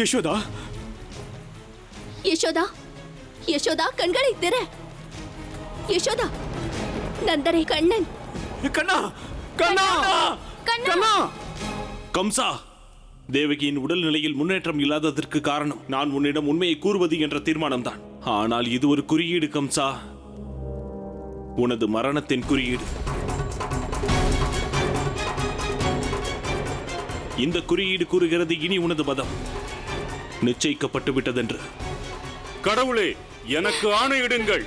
யசோதா, யசோதா, யசோதா, கண்களை திற. யசோதா, நந்தரே, கண்ணன். கண்ணா, கண்ணா, கண்ணா. கம்சா, தேவகியின் உடல்நிலையில் முன்னேற்றம் இல்லாததற்கு காரணம் நான் உன்னிடம் உண்மையை கூறுவது என்ற தீர்மானம்தான். ஆனால் இது ஒரு குறியீடு கம்சா, உனது மரணத்தின் குறியீடு. இந்த குறியீடு கூறுகிறது இனி உனது மதம் நிச்சயிக்கப்பட்டு விட்டதென்று. கடவுளே, எனக்கு ஆணையிடுங்கள்.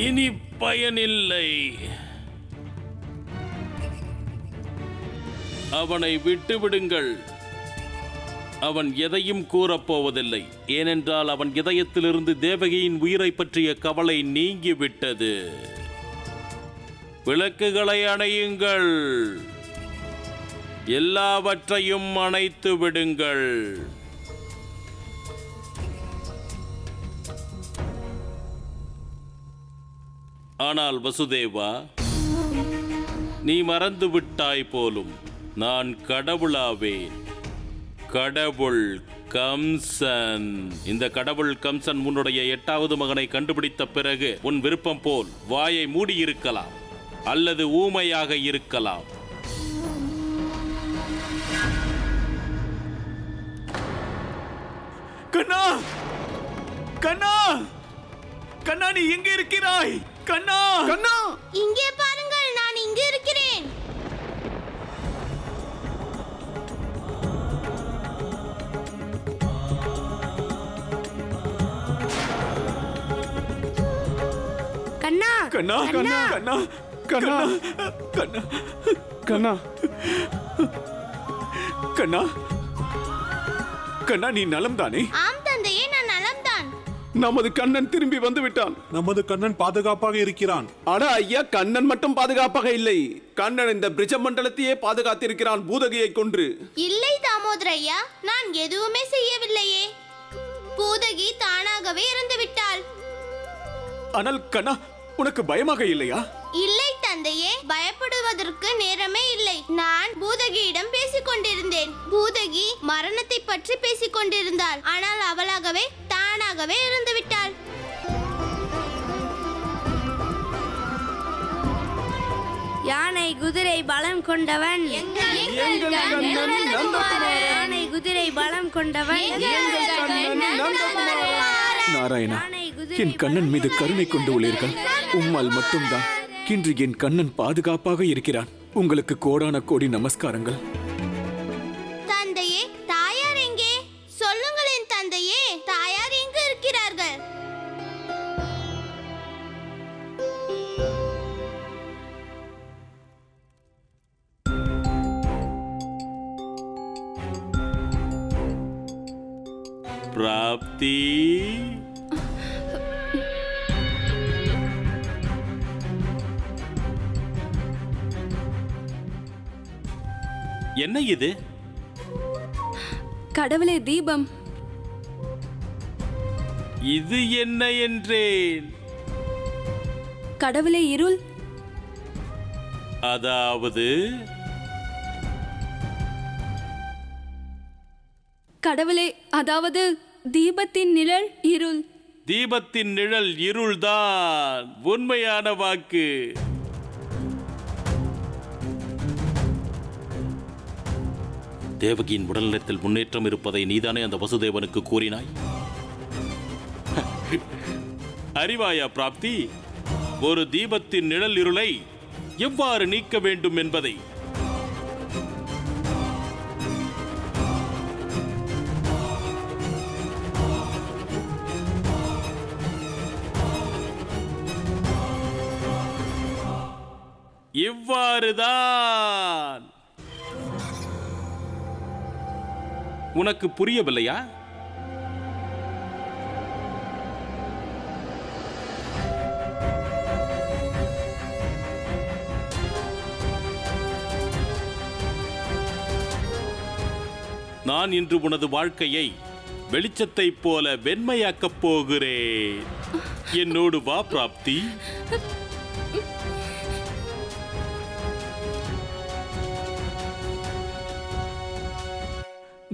இனி பயனில்லை. அவனை விட்டுவிடுங்கள். அவன் எதையும் கூறப்போவதில்லை. ஏனென்றால் அவன் இதயத்திலிருந்து தேவகியின் உயிரை பற்றிய கவலை நீங்கிவிட்டது. விளக்குகளை அணையுங்கள். எல்லாவற்றையும் அணைத்து விடுங்கள். ஆனால் வசுதேவா, நீ மறந்து விட்டாய் போலும். நான் கடவுளாவேன். கடவுள் கம்சன். இந்த கடவுள் கம்சன் உன்னுடைய 8வது மகனை கண்டுபிடித்த பிறகு உன் விருப்பம் போல் வாயை மூடியிருக்கலாம் அல்லது ஊமையாக இருக்கலாம். கண்ணா, கண்ணா, கண்ணா, நீ எங்க இருக்கிறாய்? கண்ணா, கண்ணா, இங்கே பாருங்கள், நான் இங்கு இருக்கிறேன். கண்ணா, கண்ணா, கண்ணா, கண்ணா, கண்ணா, கண்ணா, கண்ணா, கண்ணா, கண்ணா, நீ நலம்தானே? ஆம் தந்தையே, நான் நலம்தான். நமது கண்ணன் திரும்பி வந்து விட்டான். நமது கண்ணன் பாதுகாப்பாக இருக்கிறான். ஆனா ஐயா, கண்ணன் மட்டும் பாதுகாப்பாக இல்லை. கண்ணன் இந்த பிரிஜ மண்டலத்தையே பாதுகாத்திருக்கிறான் பூதகியை கொன்று. இல்லை தாமோதர ஐயா, நான் எதுவுமே செய்யவில்லையே. பூதகி தானாகவே இறந்து விட்டாள். ஆனால் கண்ணா, உனக்கு பயமாக இல்லையா? இல்லை தந்தையே, பயப்படுவதற்கு நேரமே இல்லை. நான் பூதகியிடம் பேசிக் கொண்டிருந்தேன். பூதகி மரணத்தை பற்றி பேசிக் கொண்டிருந்தாள். ஆனால் அவளாகவே தானாகவே இறந்து விட்டாள். யானை குதிரை பலம் கொண்டவன். யானை குதிரை பலம் கொண்டவன். நாராயணா, என் கண்ணன் மீது கருணை கொண்டு உள்ளீர்கள். உம்மால் மட்டும்தான் இன்று என் கண்ணன் பாதுகாப்பாக இருக்கிறான். உங்களுக்கு கோடான கோடி நமஸ்காரங்கள். தந்தையே, தாயார் எங்கே? சொல்லுங்களேன் தந்தையே, தாயார் எங்கு இருக்கிறார்கள்? பிராப்தி, என்ன இது? கடவுளே, தீபம். இது என்ன என்றேன்? கடவுளே, இருள். அதாவது கடவுளே, அதாவது தீபத்தின் நிழல் இருள். தீபத்தின் நிழல் இருள்தான் உண்மையான வாக்கு. தேவகியின் உடல்நலத்தில் முன்னேற்றம் இருப்பதை நீதானே அந்த வசுதேவனுக்கு கூறினாய்? அறிவாயா பிராப்தி, ஒரு தீபத்தின் நிழல் இருளை எவ்வாறு நீக்க வேண்டும் என்பதை? இவ்வாறுதான். உனக்கு புரியவில்லையா? நான் இன்று உனது வாழ்க்கையை வெளிச்சத்தைப் போல வெண்மையாக்கப் போகிறேன். என்னோடு வா பிராப்தி.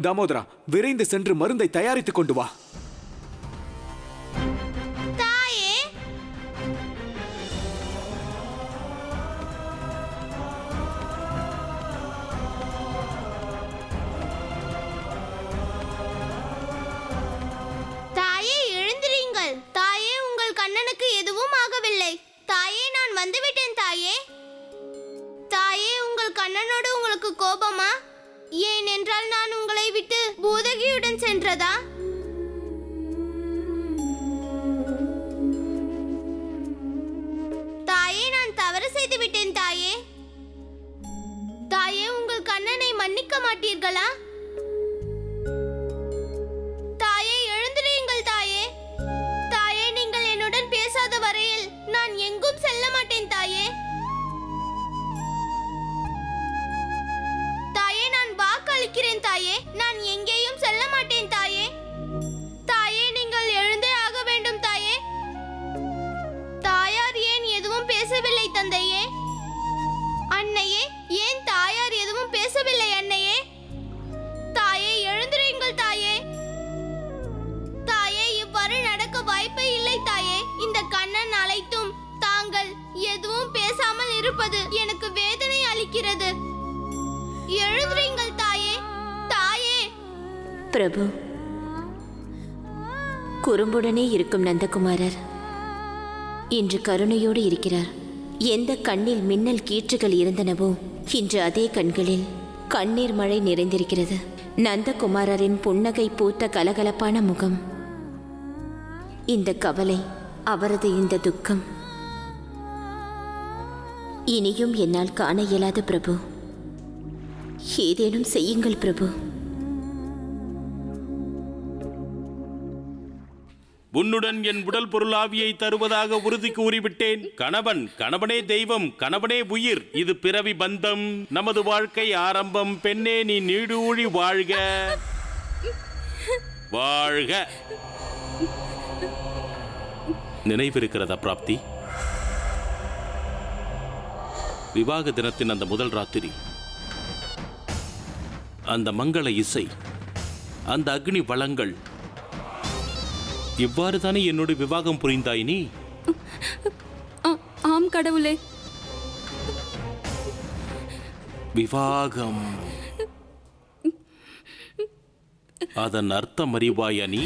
தாமோதரா, விரைந்து சென்று மருந்தை தயாரித்துக் கொண்டு வா. தாயே, தாயே எழுந்திரீங்கள். தாயே, உங்கள் கண்ணனுக்கு எதுவும் ஆகவில்லை. தாயே, நான் வந்துவிட்டேன் தாயே. தாயே, உங்கள் கண்ணனோடு உங்களுக்கு கோபமா? ஏனென்றால் நான் உங்களை விட்டு பூதகியுடன் சென்றதா? தாயே, நான் தவறு செய்து விட்டேன் தாயே. தாயே, உங்கள் கண்ணனை மன்னிக்க மாட்டீர்களா? தாயே, எழுந்திரீங்கள் தாயே. தாயே, நீங்கள் என்னுடன் பேசாத வரையில் நான் எங்கும் செல்ல மாட்டேன் தாயே. தாயே, நான் வாக்களிக்கிறேன் தாயே, நான் எங்கேயும் செல்ல மாட்டேன் தாயே. தாயே, நீங்கள் எழுந்தே ஆக வேண்டும் தாயே. தாயார் ஏன் எதுவும் பேசவில்லை தந்தையே? அன்னையே, ஏன் தாயார் எதுவும் பேசவில்லை அன்னையே? தாயே, எழுந்திரீங்கள் தாயே. தாயே, இவ்வாறு நடக்க வாய்ப்பே இல்லை தாயே. இந்த கண்ணன் அழைத்தும் தாங்கள் எதுவும் பேசாமல் இருப்பது எனக்கு வேதனை அளிக்கிறது. எழுந்திரீங்கள் தாயே. தாயே. பிரபு, குறும்புடனே இருக்கும் நந்தகுமாரர் இன்று கருணையோடு இருக்கிறார். எந்த கண்ணில் மின்னல் கீற்றுகள் இருந்தனவோ இன்று அதே கண்களில் கண்ணீர் மழை நிறைந்திருக்கிறது. நந்தகுமாரரின் புன்னகை பூத்த கலகலப்பான முகம், இந்த கவலை, அவரது இந்த துக்கம் இனியும் என்னால் காண இயலாத பிரபு. ஏதேனும் செய்யுங்கள் பிரபு. உன்னுடன் என் உடல் பொருளாவியை தருவதாக உறுதி கூறிவிட்டேன். கணவன், கணவனே தெய்வம், கணவனே உயிர். இது பிறவி பந்தம், நமது வாழ்க்கை ஆரம்பம். பெண்ணே, நீ நீடூழி வாழ்க வாழ்க. நினைவிருக்கிறதா பிராப்தி? விவாக தினத்தின் அந்த முதல் ராத்திரி, அந்த மங்கள இசை, அந்த அக்னி வளங்கள், இவ்வாறு தானே என்னோடு விவாகம் புரிந்தாய் நீ? ஆம் கடவுளே. விவாகம், அதன் அர்த்தம் அறிவாயா நீ?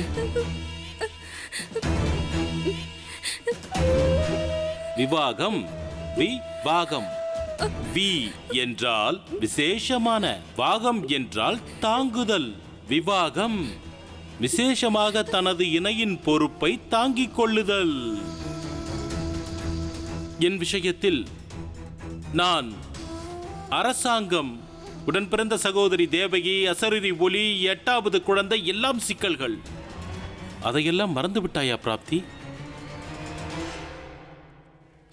விவாகம், விவாகம். வி என்றால் விசேஷமான, வாகம் என்றால் தாங்குதல். விவாகம் விசேஷமாக தனது இணையின் பொறுப்பை தாங்கிக் கொள்ளுதல். என் விஷயத்தில் நான் அரசாங்கம், உடன் பிறந்த சகோதரி தேவகி, அசரீரி ஒளி, 8வது குழந்தை, எல்லாம் சிக்கல்கள். அதையெல்லாம் மறந்து விட்டாயா பிராப்தி?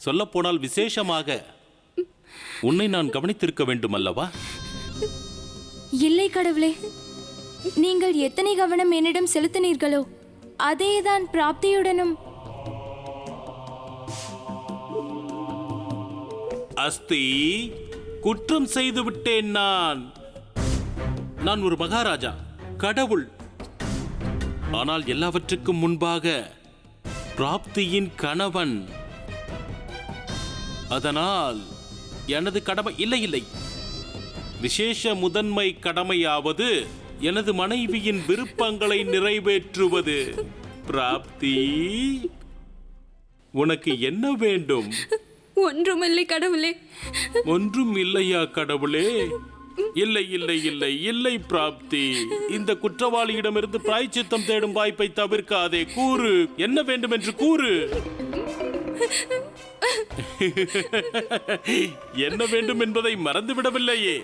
சொல்லப்போனால் விசேஷமாக உன்னை நான் கவனித்திருக்க வேண்டும் அல்லவா? இல்லை கடவுளே, நீங்கள் எத்தனை கவனம் என்னிடம் செலுத்தினீர்களோ அதேதான் பிராப்தியுடனும். அஸ்தி, குற்றம் செய்து விட்டேன். நான் ஒரு மகாராஜா, கடவுள். ஆனால் எல்லாவற்றுக்கும் முன்பாக பிராப்தியின் கணவன். அதனால் எனது கடமை, இல்லை, விசேஷ முதன்மை கடமையாவது எனது மனைவியின் விருப்பங்களை நிறைவேற்றுவது. பிராப்தி, உனக்கு என்ன வேண்டும்? ஒன்றுமில்லை கடவுளே. ஒன்றும் இல்லையா கடவுளே? இல்லை பிராப்தி. இந்த குற்றவாளியிடமிருந்து பிராயச்சித்தம் தேடும் வாய்ப்பை தவிர்க்காதே. கூறு, என்ன வேண்டும் என்று கூறு. என்ன வேண்டும் என்பதை மறந்துவிடவில்லையே.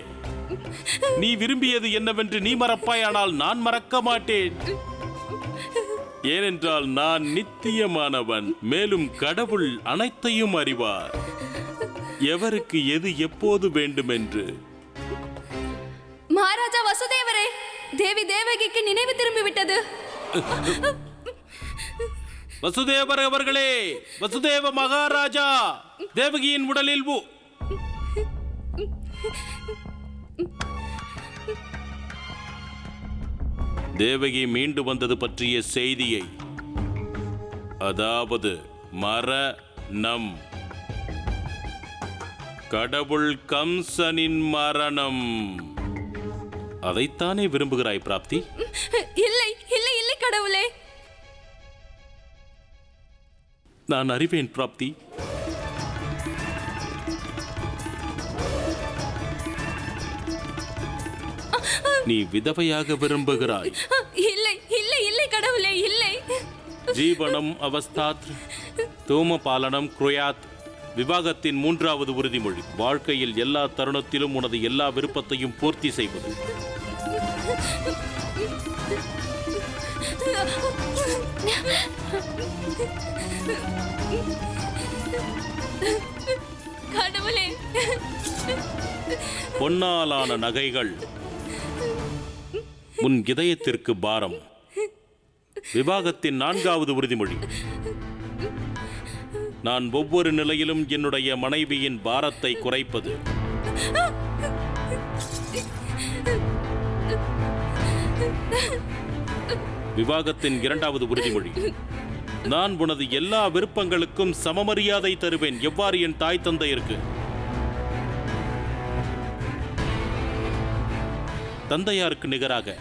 நீ விரும்பியது என்னவென்று நீ மறப்பாயானால் நான் மறக்க மாட்டேன். ஏனென்றால் நான் நித்தியமானவன். மேலும் கடவுள் அனைத்தையும் அறிவார், எவருக்கு எது எப்போது வேண்டும் என்று. மகாராஜா வசுதேவரே, தேவி தேவகிக்கு நினைவு திரும்பிவிட்டது. வசுதேவர் அவர்களே, வசுதேவ மகாராஜா, தேவகியின் உடலில் தேவகி மீண்டு வந்தது பற்றிய செய்தியை, அதாவது மரணம், கடவுள் கம்சனின் மரணம், அதைத்தானே விரும்புகிறாய் பிராப்தி? இல்லை இல்லை இல்லை கடவுளே. நான் அறிவேன் பிராப்தி. நீ விதவையாக விரும்புகிறாய். இல்லை இல்லை இல்லை கடவுளே, இல்லை. ஜீவனம் அவஸ்தாத் தோமபாலனம் குரோயாத். விவாகத்தின் 3வது உறுதிமொழி, வாழ்க்கையில் எல்லா தருணத்திலும் உனது எல்லா விருப்பத்தையும் பூர்த்தி செய்வது. கடவுளே, பொன்னாலான நகைகள் உன் இதயத்திற்கு பாரம். விவாகத்தின் 4வது உறுதிமொழி, நான் ஒவ்வொரு நிலையிலும் என்னுடைய மனைவியின் பாரத்தை குறைப்பது. விவாகத்தின் 2வது உறுதிமொழி, நான் உனது எல்லா விருப்பங்களுக்கும் சமமரியாதை தருவேன். எவ்வாறு என் தாய் தந்தையருக்கு? தந்தையாருக்கு நிகராக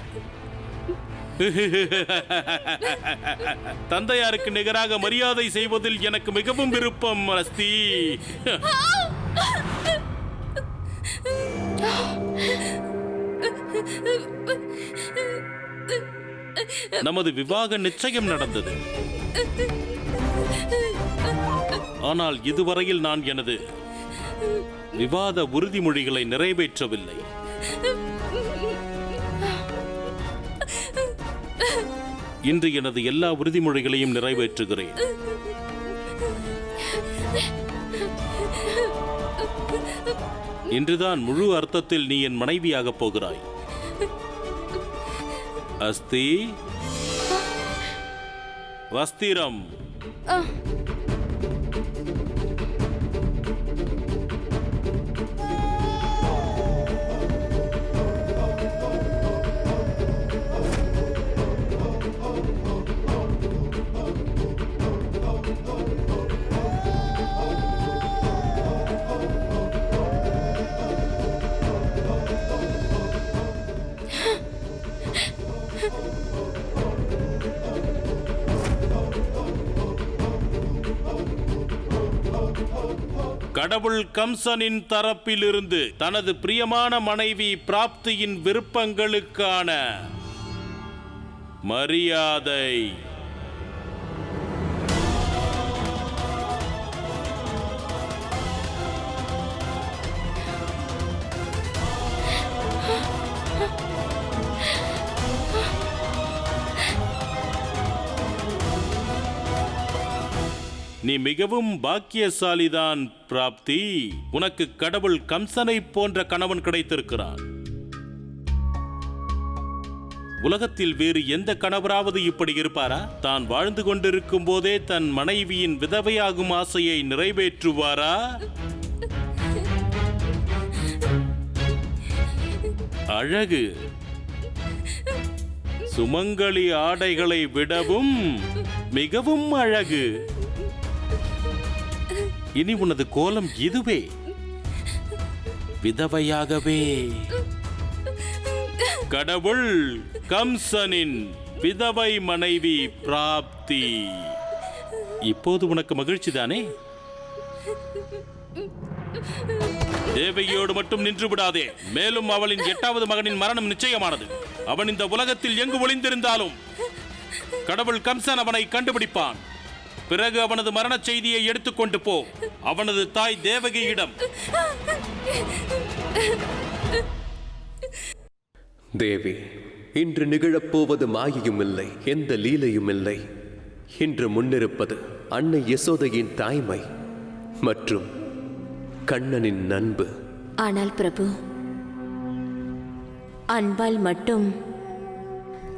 தந்தையாருக்கு நிகராக மரியாதை செய்வதில் எனக்கு மிகவும் விருப்பம் அஸ்தி. நமது விவாக நிச்சயம் நடந்தது. ஆனால் இதுவரையில் நான் எனது விவாத உறுதிமொழிகளை நிறைவேற்றவில்லை. இன்று எனது எல்லா உறுதிமொழிகளையும் நிறைவேற்றுகிறேன். இன்றுதான் முழு அர்த்தத்தில் நீ என் மனைவியாக போகிறாய். அஸ்தி வஸ்திரம். கடவுள் கம்சனின் தரப்பிலிருந்து தனது பிரியமான மனைவி பிராப்தியின் விருப்பங்களுக்கான மரியாதை. நீ மிகவும் பாக்கியசாலிதான் பிராப்தி. உனக்கு கடவுள் கம்சனை போன்ற கணவன் கிடைத்திருக்கிறான். உலகத்தில் வேறு எந்த கணவராவது இப்படி இருப்பாரா? தான் வாழ்ந்து கொண்டிருக்கும் போதே தன் மனைவியின் விதவையாகும் ஆசையை நிறைவேற்றுவாரா? அழகு சுமங்கலி ஆடைகளை விடவும் மிகவும் அழகு. இனி உனது கோலம் இதுவே, விதவையாகவே. கடவுள் கம்சனின் விதவை மனைவி பிராப்தி. இப்போது உனக்கு மகிழ்ச்சி தானே? தேவகியோடு மட்டும் நின்று விடாதே. மேலும் அவளின் 8வது மகனின் மரணம் நிச்சயமானது. அவன் இந்த உலகத்தில் எங்கு ஒளிந்திருந்தாலும் கடவுள் கம்சன் அவனை கண்டுபிடிப்பான். பிறகு அவனது மரண செய்தியை எடுத்துக்கொண்டு போ அவனது தாய் தேவகியிடம். தேவி, இன்று நிகழப்போவது மாயையும் இல்லை, எந்த லீலையும் இல்லை. இன்று முன்னிருப்பது அன்னை யசோதையின் தாய்மை மற்றும் கண்ணனின் அன்பு. ஆனால் பிரபு, அன்பால் மட்டும்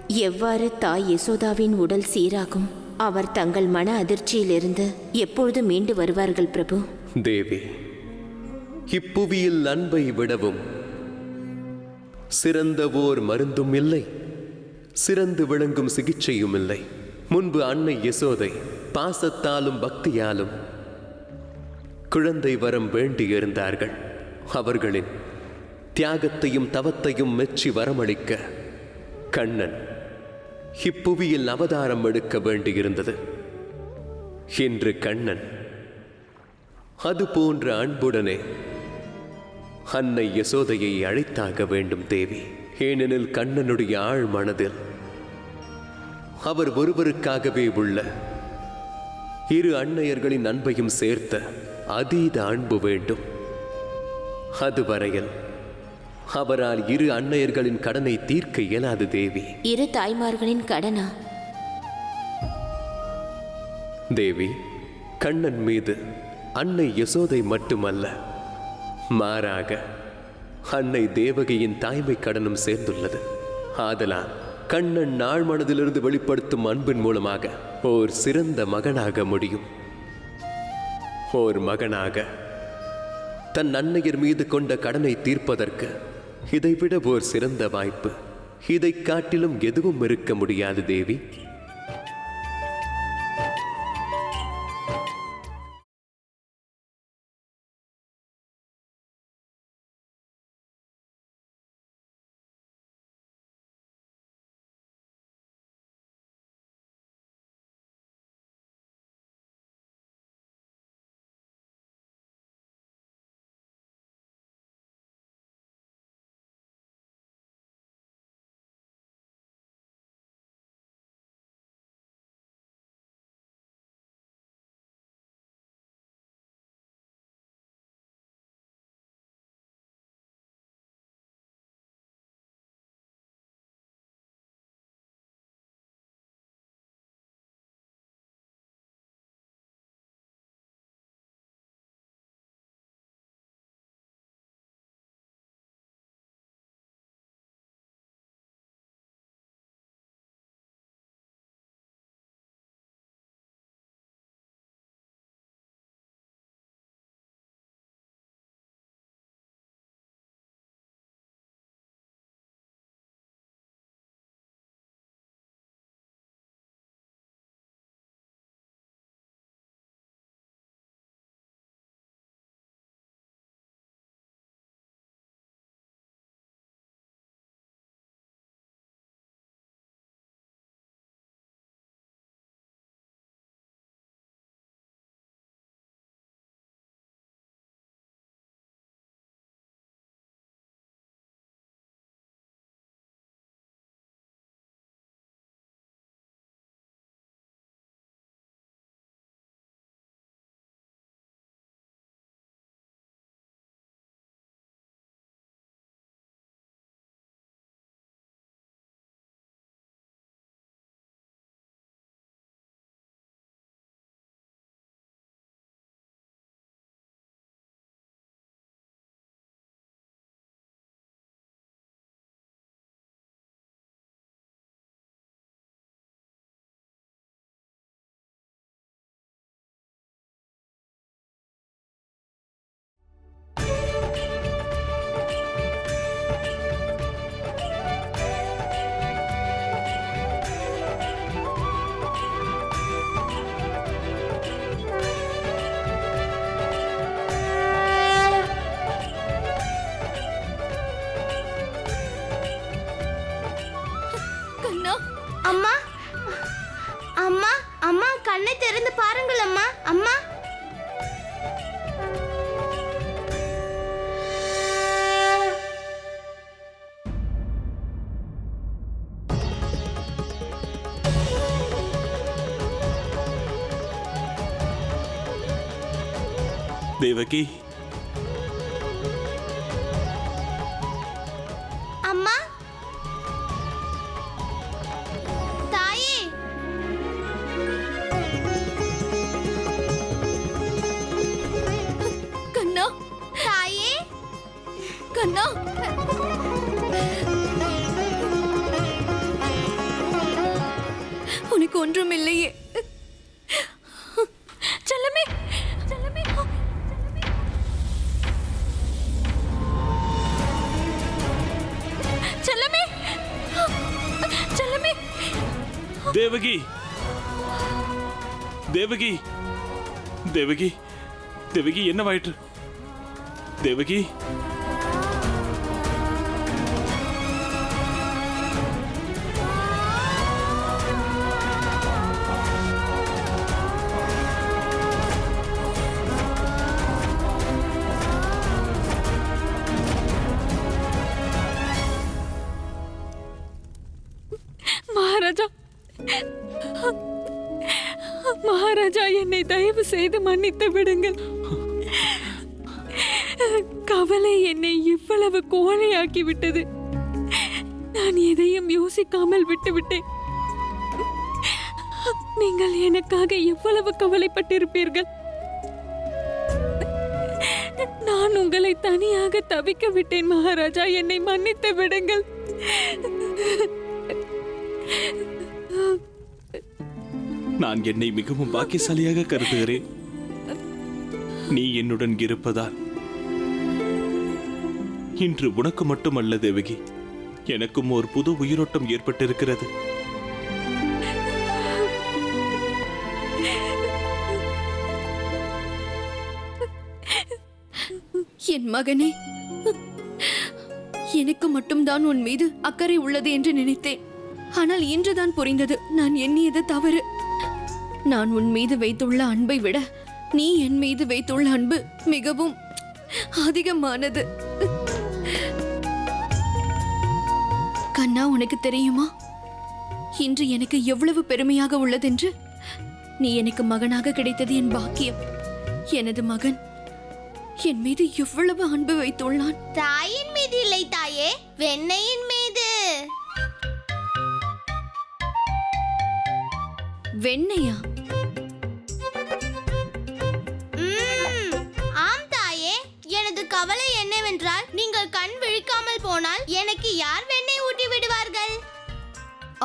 எவ்வாறு தாய் யசோதாவின் உடல் சீராகும்? அவர் தங்கள் மன அதிர்ச்சியிலிருந்து எப்பொழுது மீண்டு வருவார்கள் பிரபு? தேவி, இப்புவியில் அன்பை விடவும் சிறந்த ஓர் மருந்தும் இல்லை, சிறந்து விளங்கும் சிகிச்சையும் இல்லை. முன்பு அன்னை யசோதை பாசத்தாலும் பக்தியாலும் குழந்தை வரம் வேண்டியிருந்தார்கள். அவர்களின் தியாகத்தையும் தவத்தையும் மெச்சி வரமளிக்க கண்ணன் இப்புவியில் அவதாரம் எடுக்க வேண்டியிருந்தது. இன்று கண்ணன் அது போன்ற அன்புடனே அன்னை யசோதையை அழைத்தாக வேண்டும் தேவி. ஏனெனில் கண்ணனுடைய ஆழ் மனதில் அவர் ஒருவருக்காகவே உள்ள இரு அன்னையர்களின் அன்பையும் சேர்த்த அதீத அன்பு வேண்டும். அதுவரையில் அவரால் இரு அன்னையர்களின் கடனை தீர்க்க இயலாது தேவி. இரு தாய்மார்களின் கடனா? தேவி, கண்ணன் மீது அன்னை யசோதை மட்டுமல்ல, மாறாக அன்னை தேவகியின் தாய்மை கடனும் சேர்ந்துள்ளது. ஆதலால் கண்ணன் நாள் மனதிலிருந்து வெளிப்படுத்தும் அன்பின் மூலமாக ஓர் சிறந்த மகனாக முடியும். ஓர் மகனாக தன் அன்னையர் மீது கொண்ட கடனை தீர்ப்பதற்கு இதைவிட ஓர் சிறந்த வாய்ப்பு இதைக் காட்டிலும் எதுவும் இருக்க முடியாது தேவி. அம்மா, அம்மா, அம்மா, கண்ணை திறந்து பாருங்கள் அம்மா. அம்மா, தேவகி, அம்மா, தாயே, கண்ணா, தாயே, கண்ணா, ஒன்றும் இல்லையே. செல்லமே, செல்லமே, செல்லமே, செல்லமே. தேவகி, தேவகி, தேவகி, தேவகி, என்னவாயிற்று? தேவகி, மகாராஜா, மகாராஜா, என்னை தயவு செய்து மன்னித்து விடுங்கள். கவலை என்னை இவ்வளவு கோழையாக்கி விட்டது. நான் எதையும் யோசிக்காமல் விட்டுவிட்டேன். நீங்கள் எனக்காக எவ்வளவு கவலைப்பட்டிருப்பீர்கள். நான் உங்களை தனியாக தவிக்க விட்டேன். மகாராஜா, என்னை மன்னித்து விடுங்கள். நான் என்னை மிகவும் பாக்கியசாலியாக கருதுகிறேன். நீ என்னுடன் இருப்பதால் இன்று உனக்கு மட்டுமல்ல தேவகி, எனக்கும் ஒரு புது உயிரோட்டம் ஏற்பட்டிருக்கிறது. என் மகனே, எனக்கு மட்டும்தான் உன் மீது அக்கறை உள்ளது என்று நினைத்தேன். ஆனால் இன்றுதான் புரிந்தது, நான் எண்ணியது தவறு. நான் உன் மீது வைத்துள்ள அன்பை விட நீ என் மீது வைத்துள்ள அன்பு மிகவும் அதிகமானது. கண்ணா, உனக்கு தெரியுமா இன்று எனக்கு எவ்வளவு பெருமையாக உள்ளதென்று? நீ எனக்கு மகனாக கிடைத்தது என் பாக்கியம். எனது மகன் என் மீது எவ்வளவு அன்பு வைத்துள்ளான். தாயின் மீது இல்லை தாயே, வெண்ணையின் மீது. வெண்ணையா? ஆம் தாயே, எனது கவலை என்னவென்றால் நீங்கள் கண் விழிக்காமல் போனால் எனக்கு யார் வெண்ணெய் ஊட்டி விடுவார்கள்?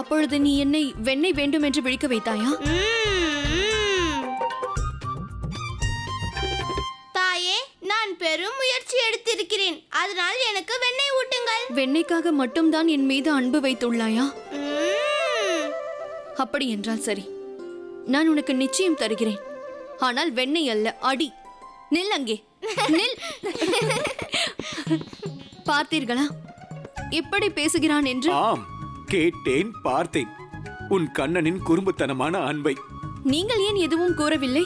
அப்பொழுது நீ என்னை வெண்ணெய் வேண்டும் என்று விழிக்க வைத்தாயா? தாயே, நான் பெரும் முயற்சி எடுத்திருக்கிறேன். அதனால் எனக்கு வெண்ணெய் ஊட்டுங்கள். வெண்ணெய்க்காக மட்டும்தான் என் மீது அன்பு வைத்துள்ளாயா? அப்படி என்றால் சரி, நான் உனக்கு நிச்சயம் தருகிறேன். ஆனால் வெண்ணெய் அல்ல, அடி. நில் அங்கே, நில். பார்த்தீர்களா எப்படி பேசுகிறான் என்று? ஆம், கேட்டேன், பார்த்தேன் உன் கண்ணனின் குறும்புத்தனமான அன்பை. நீங்கள் ஏன் எதுவும் கூறவில்லை?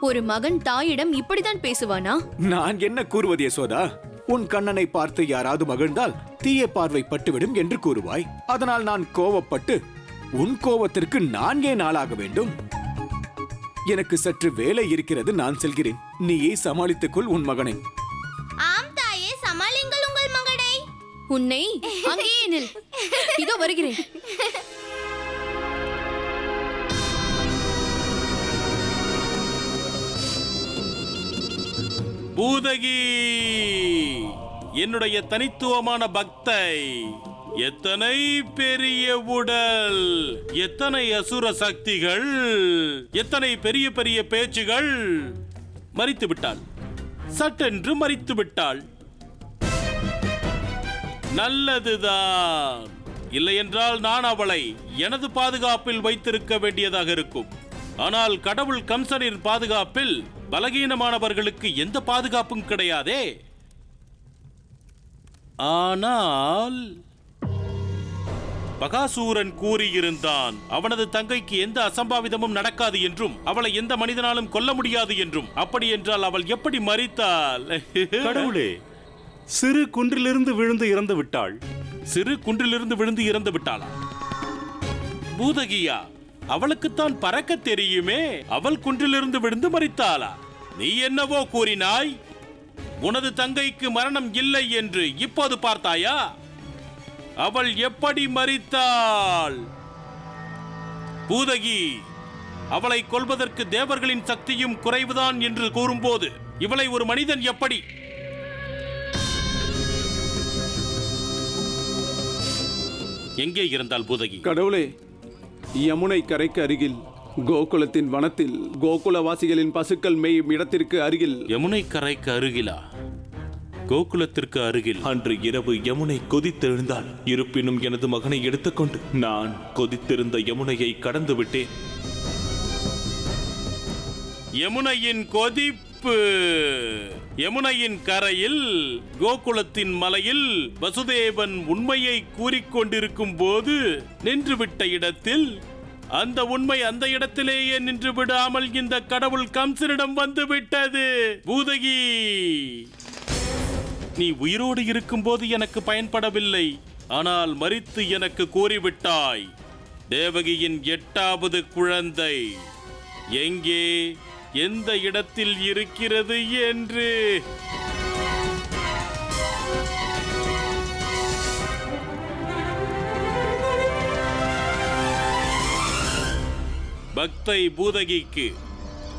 ஒரு மகன் தாயிடம் இப்படித்தான் பேசுவானா? நான் என்ன கூறுவது யசோதா? உன் கண்ணனை பார்த்து யாராவது மகிழ்ந்தால் தீய பார்வை பட்டுவிடும் என்று கூறுவாய். அதனால் நான் கோவப்பட்டு உன் கோவத்திற்கு நான் ஏன் ஆளாக வேண்டும்? எனக்கு சற்று வேலை இருக்கிறது, நான் செல்கிறேன். நீயே சமாளித்துக்கொள் உன் மகனை. ஆம் தாயே, சமாளிங்கள் உங்கள் மகனை. உன்னை அங்கேயே நில். இதோ வருகிறேன். பூதகி, என்னுடைய தனித்துவமான பக்தை. எத்தனை பெரிய உடல், எத்தனை அசுர சக்திகள், எத்தனை பெரிய பெரிய பேச்சுகள். மரித்து விட்டாள், சட்டென்று மரித்து விட்டாள். நல்லதுதான். இல்லையென்றால் நான் அவளை எனது பாதுகாப்பில் வைத்திருக்க வேண்டியதாக இருக்கும். ஆனால் கடவுள் கம்சனின் பாதுகாப்பில் பலகீனமானவர்களுக்கு எந்த பாதுகாப்பும் கிடையாதே. ஆனால் பகாசூரன் கூறியிருந்தான், அவனது தங்கைக்கு எந்த அசம்பாவிதமும் நடக்காது என்றும் அவளை எந்த மனிதனாலும் கொல்ல முடியாது என்றும். அப்படி என்றால் அவள் எப்படி மரித்தாள்? கடவுளே, சிறு குன்றிலிருந்து விழுந்து இறந்து விட்டாள். சிறு குன்றிலிருந்து விழுந்து இறந்து விட்டாளா? பூதகியா? அவளுக்குத்தான் பறக்க தெரியுமே. அவள் குன்றிலிருந்து விழுந்து மரித்தாளா? நீ என்னவோ கூறினாய். உனது தங்கைக்கு மரணம் இல்லை என்று இப்போது பார்த்தாயா? அவள் எப்படி மரித்தாள்? பூதகி, அவளை கொல்வதற்கு தேவர்களின் சக்தியும் குறைவுதான் என்று கூறும்போது இவளை ஒரு மனிதன் எப்படி? எங்கே இருந்தால் பூதகி? கடவுளே, யமுனை கரைக்கு அருகில் கோகுலத்தின் வனத்தில் கோகுலவாசிகளின் பசுக்கள் மேயும் இடத்திற்கு அருகில். யமுனை கரைக்கு அருகிலா? கோகுலத்திற்கு அருகில்? அன்று இரவு யமுனை கொதித்தெழுந்தாள். இருப்பினும் எனது மகனை எடுத்துக்கொண்டு நான் கொதித்திருந்த யமுனையை கடந்து விட்டேன். யமுனையின் கொதிப்பு. யமுனையின் கரையில் கோகுலத்தின் மலையில் வசுதேவன் உண்மையை கூறிக்கொண்டிருக்கும் போது நின்றுவிட்ட இடத்தில் அந்த உண்மை அந்த இடத்திலேயே நின்று விடாமல் இந்த கடவுள் கம்சனிடம் வந்து விட்டது. பூதகி, நீ உயிரோடு இருக்கும்போது எனக்கு பயன்படவில்லை, ஆனால் மரித்து எனக்கு கூறிவிட்டாய். தேவகியின் 8வது குழந்தை எங்கே, எந்த இடத்தில் இருக்கிறது என்று. பக்தை பூதகிக்கு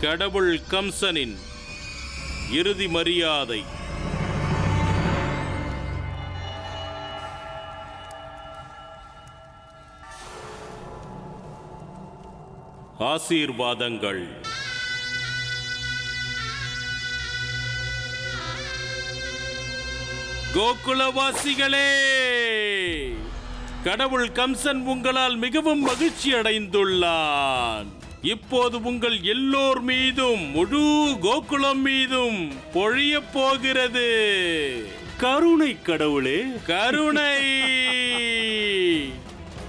கடவுள் கம்சனின் இறுதி மரியாதை. ஆசீர்வாதங்கள். கோகுலவாசிகளே, கடவுள் கம்சன் உங்களால் மிகவும் மகிழ்ச்சி அடைந்துள்ளான். இப்போது உங்கள் எல்லோர் மீதும் முழு கோகுலம் மீதும் பொழிய போகிறது கருணை. கடவுளே, கருணை.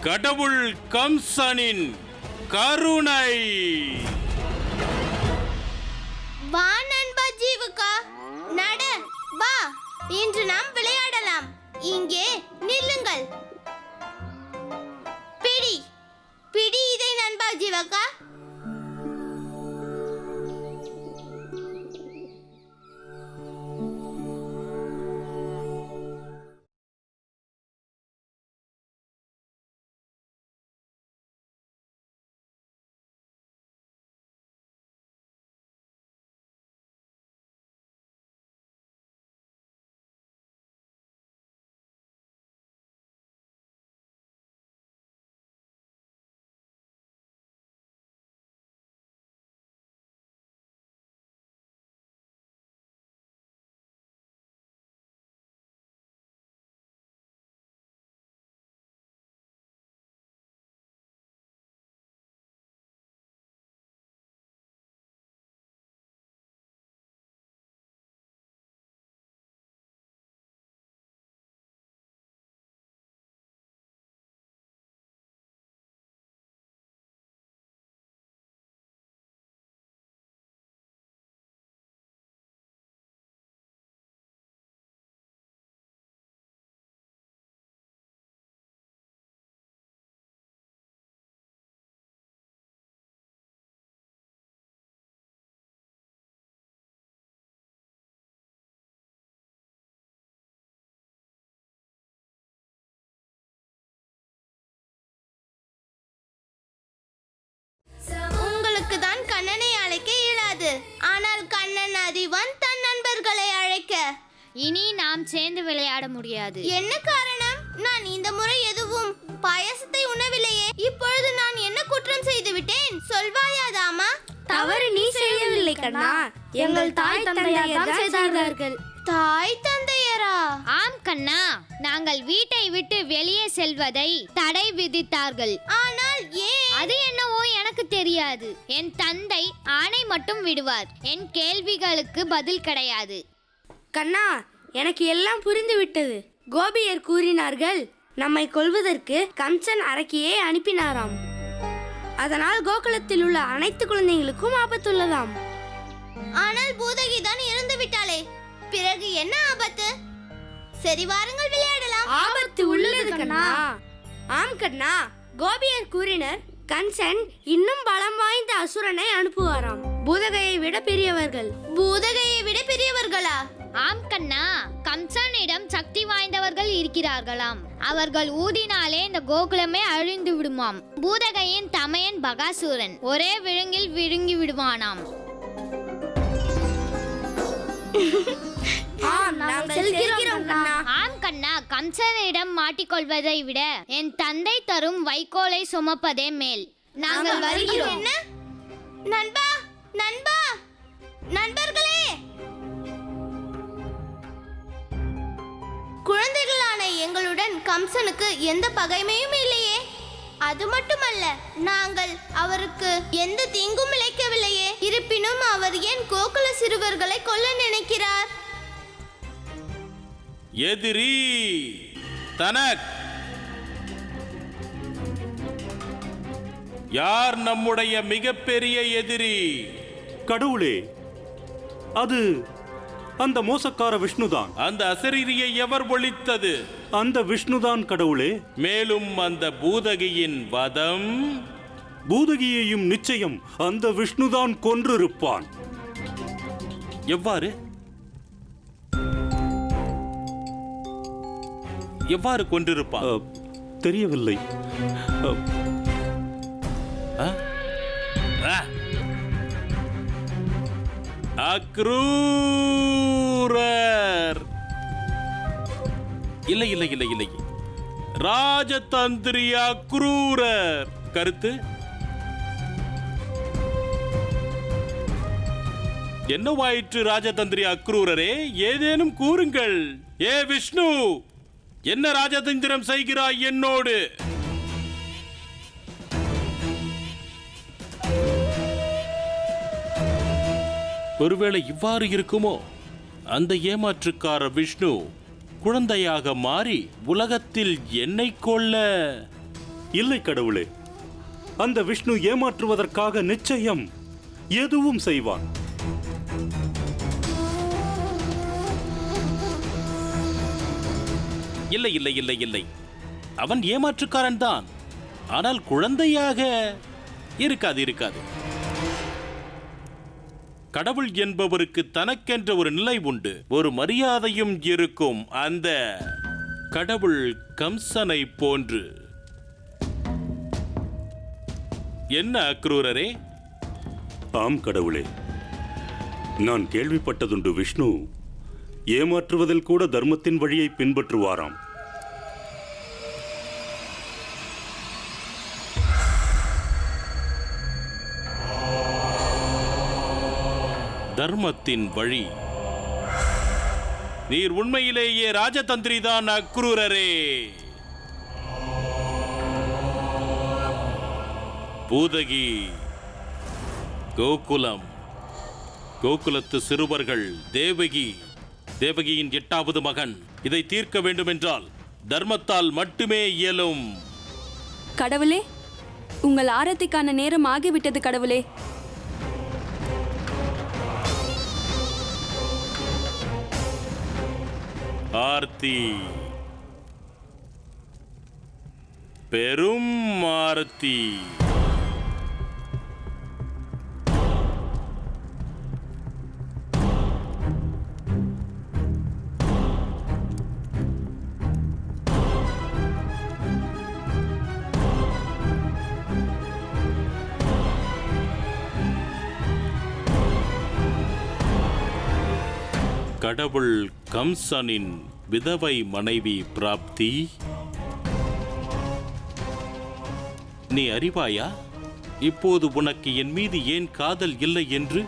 கடவுள் கம்சனின் கருணை. வா நண்பா ஜீவுகா, நட வா, இன்று நாம் விளையாடலாம். இங்கே நில்லுங்கள். பிடி பிடி இதை நண்பா ஜீவகா. உங்களுக்கு தான் கண்ணனை அழைக்க இயலாது, ஆனால் கண்ணன் அறிவான் தன் நண்பர்களை அழைக்க. இனி நாம் சேர்ந்து விளையாட முடியாது. என்ன காரணம்? நான் இந்த முறை எதுவும் பாயாசத்தை உண்ணவில்லையே. இப்பொழுது நான் என்ன குற்றம் செய்து விட்டேன்? சொல்வாயா தாமா? தவறு நீ செய்யவில்லை கண்ணா, எங்கள் தாய் தந்தையார் தான் செய்தார்கள். தாய் தந்தையரா? ஆம் கண்ணா, நாங்கள் வீட்டை விட்டு வெளியே செல்வதை தடை விதித்தார்கள். ஆனால் ஏன்? அது என்னவோ எனக்கு தெரியாது. என் தந்தை ஆணை மட்டும் விடுவார், என் கேள்விகளுக்கு பதில் கிடையாது. கண்ணா, எனக்கு எல்லாம் புரிந்து விட்டது. கோபியர் கூறினார்கள், நம்மை கொல்வதற்கு கம்சன் அரக்கியை அனுப்பினாராம். அதனால் கோகுலத்தில் உள்ள அனைத்து குழந்தைகளுக்கும் ஆபத்துள்ளதாம். ஆனால் பூதகி தான் இறந்து விட்டாளே, பிறகு என்ன ஆபத்து? சரி, வாருங்கள் விளையாடலாம். ஆபத்து உள்ளது கண்ணா. ஆம் கண்ணா, கோபியர் கூறினர் கம்சன் இன்னும் பலம் வாய்ந்த அசுரனை அனுப்புவாராம். பூதகையை விட பெரியவர்கள். பூதகையை விட பெரியவர்களா? ஆம் கண்ணா, கம்சனிடம் சக்தி வாய்ந்தவர்கள் இருக்கிறார்களாம். அவர்கள் ஊதினாலே இந்த கோகுலமே அழிந்து விடுமாம். பூதகையின் தமையன் பகாசூரன் ஒரே விழுங்கில் விழுங்கி விடுவானாம். ஆம், நாங்கள் செல்கிறோம் கண்ணா. ஆம் கண்ணா, கம்சனிடம் மாட்டிக்கொள்வதை விட என் தந்தை தரும் வைக்கோலை சுமப்பதே மேல். நாங்கள் வருகிறோம். என்ன நண்பா, நண்பா, நண்பர்களே, குழந்தைகளான எங்களுடன் கம்சனுக்கு எந்த பகைமையும் இல்லையே. அது மட்டுமல்ல, நாங்கள் அவருக்கு எந்த தீங்கும் இழைக்கவில்லையே. இருப்பினும் அவர் ஏன் கோகுல சிறுவர்களை கொல்ல நினைக்கிறார்? எதிரி தனக், யார் நம்முடைய மிகப்பெரிய எதிரி? கடவுளே, அது அந்த மோசக்கார விஷ்ணுதான். அந்த அசரீரியை எவர் ஒழித்தது? அந்த விஷ்ணுதான் கடவுளே. மேலும் அந்த பூதகியின் வதம்? பூதகியையும் நிச்சயம் அந்த விஷ்ணுதான் கொன்றிருப்பான். எவ்வாறு எவ்வாறு கொன்றிருப்பான்? தெரியவில்லை. அக்ரூரர். இல்லை இல்லை இல்லை இல்லை, ராஜதந்திரி அக்ரூரர். கருத்து என்னவாயிற்று ராஜதந்திரி அக்ரூரரே? ஏதேனும் கூறுங்கள். ஏ விஷ்ணு, என்ன ராஜதந்திரம் செய்கிறாய் என்னோடு? ஒருவேளை இவ்வாறு இருக்குமோ? அந்த ஏமாற்றுக்கார விஷ்ணு குழந்தையாக மாறி உலகத்தில் என்னை கொல்ல? இல்லை கடவுளே, அந்த விஷ்ணு ஏமாற்றுவதற்காக நிச்சயம் எதுவும் செய்வான். இல்லை இல்லை இல்லை இல்லை, அவன் ஏமாற்றுக்காரன் தான். ஆனால் குழந்தையாக இருக்காது இருக்காது. கடவுள் என்பவருக்கு தனக்கென்ற ஒரு நிலை உண்டு, ஒரு மரியாதையும் இருக்கும். அந்த கடவுள் கம்சனை போன்று. என்ன அக்ரூரரே? ஆம் கடவுளே, நான் கேள்விப்பட்டதுண்டு. விஷ்ணு ஏமாற்றுவதில் கூட தர்மத்தின் வழியை பின்பற்றுவாராம். தர்மத்தின் வழி. நீர் உண்மையிலேயே ராஜதந்திரி தான் அக்ரூரரே. பூதகி, கோகுலம், கோகுலத்து சிறுவர்கள், தேவகி, தேவகியின் 8வது மகன். இதை தீர்க்க வேண்டுமென்றால் தர்மத்தால் மட்டுமே இயலும். கடவுளே, உங்கள் ஆரத்திக்கான நேரம் ஆகிவிட்டது கடவுளே. ஆர்த்தி, பெரும் ஆர்த்தி. கடவுள் கம்சனின் விதவை மனைவி பிராப்தி. நீ அறிவாயா இப்போது உனக்கு என் மீது ஏன் காதல் இல்லை என்று?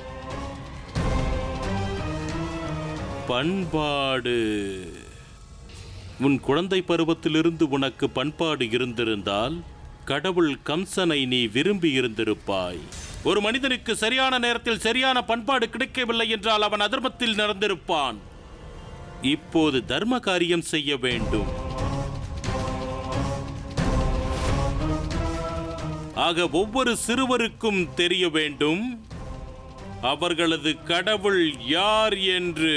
பண்பாடு. உன் குழந்தை பருவத்திலிருந்து உனக்கு பண்பாடு இருந்திருந்தால் கடவுள் கம்சனை நீ விரும்பி இருந்திருப்பாய். ஒரு மனிதனுக்கு சரியான நேரத்தில் சரியான பண்பாடு கிடைக்கவில்லை என்றால் அவன் அதர்மத்தில் நடந்திருப்பான். இப்போது தர்ம காரியம் செய்ய வேண்டும். ஆக ஒவ்வொரு சிறுவருக்கும் தெரிய வேண்டும் அவர்களது கடவுள் யார் என்று.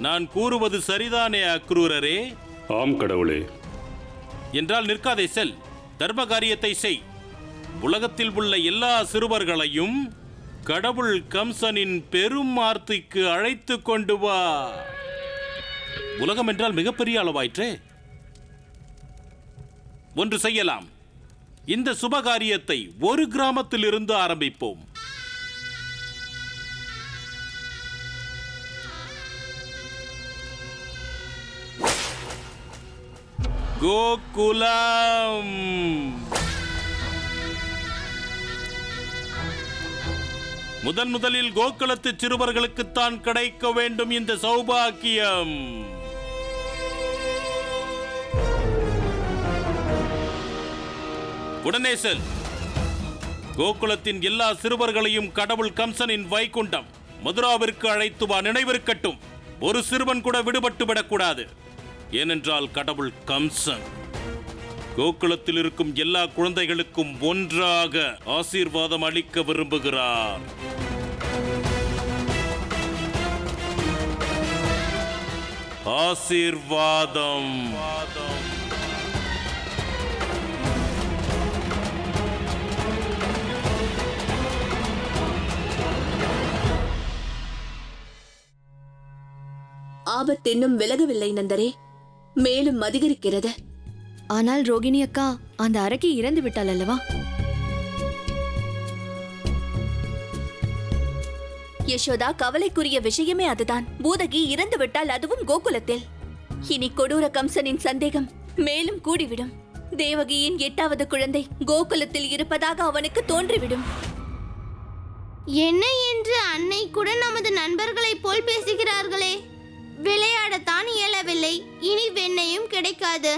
நான் கூறுவது சரிதானே அக்ரூரரே? ஆம் கடவுளே. என்றால் நிற்காதே, செல், தர்ம காரியத்தை செய். உலகத்தில் உள்ள எல்லா சிறுவர்களையும் கடவுள் கம்சனின் பெரும் ஆர்த்திக்கு அழைத்து கொண்டு வா. உலகம் என்றால் மிகப்பெரிய அளவாயிற்றே. ஒன்று செய்யலாம். இந்த சுபகாரியத்தை ஒரு கிராமத்தில் இருந்து ஆரம்பிப்போம். கோகுலம். முதலில் கோகுலத்து சிறுவர்களுக்குத்தான் கிடைக்க வேண்டும் இந்த சௌபாக்கியம். உடனே செல். கோகுலத்தின் எல்லா சிறுவர்களையும் கடவுள் கம்சனின் வைகுண்டம் மதுராவிற்கு அழைத்து வா. நினைவிருக்கட்டும், ஒரு சிறுவன் கூட விடுபட்டு விடக்கூடாது. ஏனென்றால் கடவுள் கம்சன் கோகுலத்தில் இருக்கும் எல்லா குழந்தைகளுக்கும் ஒன்றாக ஆசீர்வாதம் அளிக்க விரும்புகிறார். ஆசீர்வாதம். ஆபத்து இன்னும் விலகவில்லை நந்தரே, மேலும் அதிகரிக்கிறது. ஆனால் ரோகிணி அக்கா அந்த அரக்கி இறந்து விட்டாள் அல்லவா? யசோதா, கவலைக்குரிய விஷயமே அதுதான். பூதகி இறந்து விட்டால், அதுவும் கோகுலத்தில். இனி கொடூர கம்சனின் சந்தேகம் மேலும் கூடிவிடும். தேவகியின் 8வது குழந்தை கோகுலத்தில் இருப்பதாக அவனுக்கு தோன்றிவிடும். என்ன என்று அன்னை கூட நமது நண்பர்களைப் போல் பேசுகிறார்களே. விளையாடத்தான் இயலவில்லை, இனி வெண்ணையும் கிடைக்காது.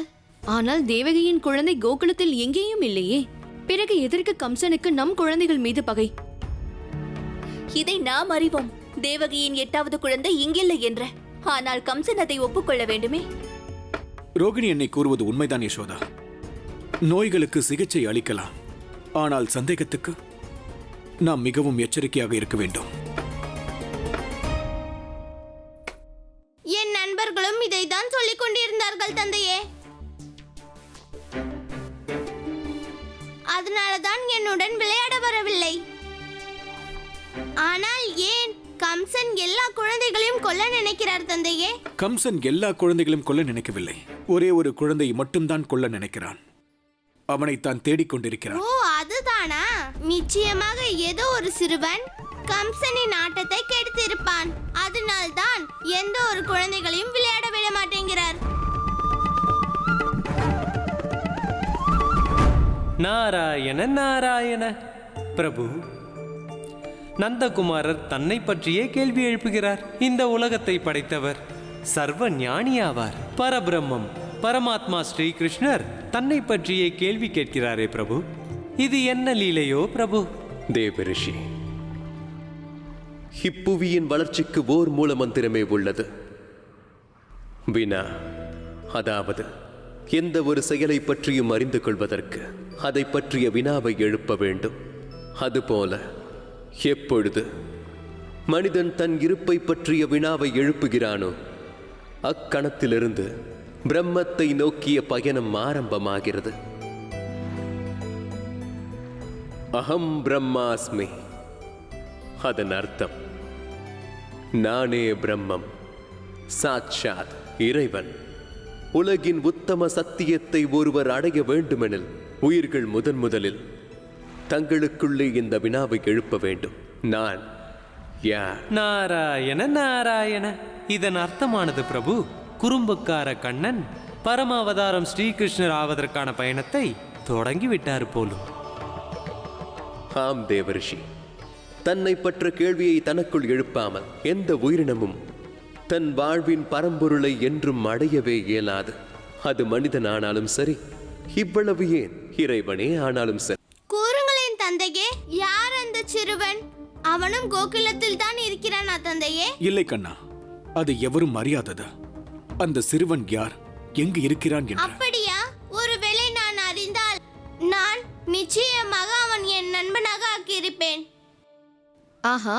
ஆனால் தேவகியின் குழந்தை கோகுலத்தில் எங்கேயும் இல்லையே. பிறகு எதற்கு கம்சனுக்கு நம் குழந்தைகள் மீது பகை? இதை நாம் அறிவோம். தேவகியின் 8வது குழந்தை இங்கில்லை என்ற. ஆனால் கம்சன் அதை ஒப்புக்கொள்ள வேண்டுமே. ரோகிணி என்னை கூறுவது உண்மைதான் யசோதா. நோய்களுக்கு சிகிச்சை அளிக்கலாம், ஆனால் சந்தேகத்துக்கு நாம் மிகவும் எச்சரிக்கையாக இருக்க வேண்டும். என் நண்பர்களும் இதைதான் சொல்லிக் கொண்டிருந்தார்கள் தந்தையே. அதனாலதான் என்னுடன் விளையாட வரவில்லை. ஆனால் ஏன் கம்சன் எல்லா குழந்தைகளையும் கொல்ல நினைக்கிறார் தந்தையே? கம்சன் எல்லா குழந்தைகளையும் கொல்ல நினைக்கவில்லை. ஒரே ஒரு குழந்தை மட்டும்தான் கொல்ல நினைக்கிறான். அவனைத்தான் தேடிக்கொண்டிருக்கிறான். ஓ, அதுதானா? நிச்சயமாக ஏதோ ஒரு சிறுவன் கம்சனின் ஆட்டத்தை கெடுத்திருப்பான். அதனால்தான் எந்த ஒரு குழந்தைகளையும் விளையாட விட மாட்டேங்கிறார். நாராயண நாராயண. பிரபு, நந்தகுமாரர் தன்னை பற்றியே கேள்வி எழுப்புகிறார். இந்த உலகத்தை படைத்தவர் சர்வ ஞானியாவார். பரபிரம்மம் பரமாத்மா ஸ்ரீகிருஷ்ணர் தன்னை பற்றியே கேள்வி கேட்கிறாரே பிரபு. இது என்ன லீலையோ பிரபு? தேவரிஷி, இப்புவியின் வளர்ச்சிக்கு ஓர் மூல மந்திரமே உள்ளது. வினா, அதாவது எந்த ஒரு செயலை பற்றியும் அறிந்து கொள்வதற்கு அதை பற்றிய வினாவை எழுப்ப வேண்டும். அதுபோல எப்பொழுது மனிதன் தன் இருப்பை பற்றிய வினாவை எழுப்புகிறானோ, அக்கணத்திலிருந்து பிரம்மத்தை நோக்கிய பயணம் ஆரம்பமாகிறது. அகம் பிரம்மாஸ்மி. அதன் அர்த்தம் நானே பிரம்மம், சாட்சாத் இறைவன். உலகின் உத்தம சத்தியத்தை ஒருவர் அடைய வேண்டுமெனில் உயிர்கள் முதலில் தங்களுக்குள்ளே இந்த வினாவை எழுப்ப வேண்டும். நான் யார்? நாராயண நாராயண. இதன் அர்த்தமானது பிரபு, குறும்புக்கார கண்ணன் பரமாவதாரம் ஸ்ரீகிருஷ்ணர் ஆவதற்கான பயணத்தை தொடங்கிவிட்டார் போலும். ஆம் தேவரிஷி, தன்னை பற்ற கேள்வியை தனக்குள் எழுப்பாமல் எந்த உயிரினமும் தன் வாழ்வின் பரம்பொருளை என்றும் அடையவே இயலாது. அது மனிதனானாலும் சரி, இவ்வளவு ஏன் இறைவனே ஆனாலும் சரி. கூறுங்களேன் தந்தையே, யார் அந்த சிறுவன்? அவனும் கோகுலத்தில் தான் இருக்கிறானா தந்தையே? இல்லை கண்ணா, அது எவரும் அறியாதது. அந்த சிறுவன் யார், எங்கு இருக்கிறான் என்று. அப்படியா? ஒருவேளை நான் அறிந்தால் நான் நிச்சயமாக அவன் என் நண்பனாக ஆக்கியிருப்பேன். ஆஹா,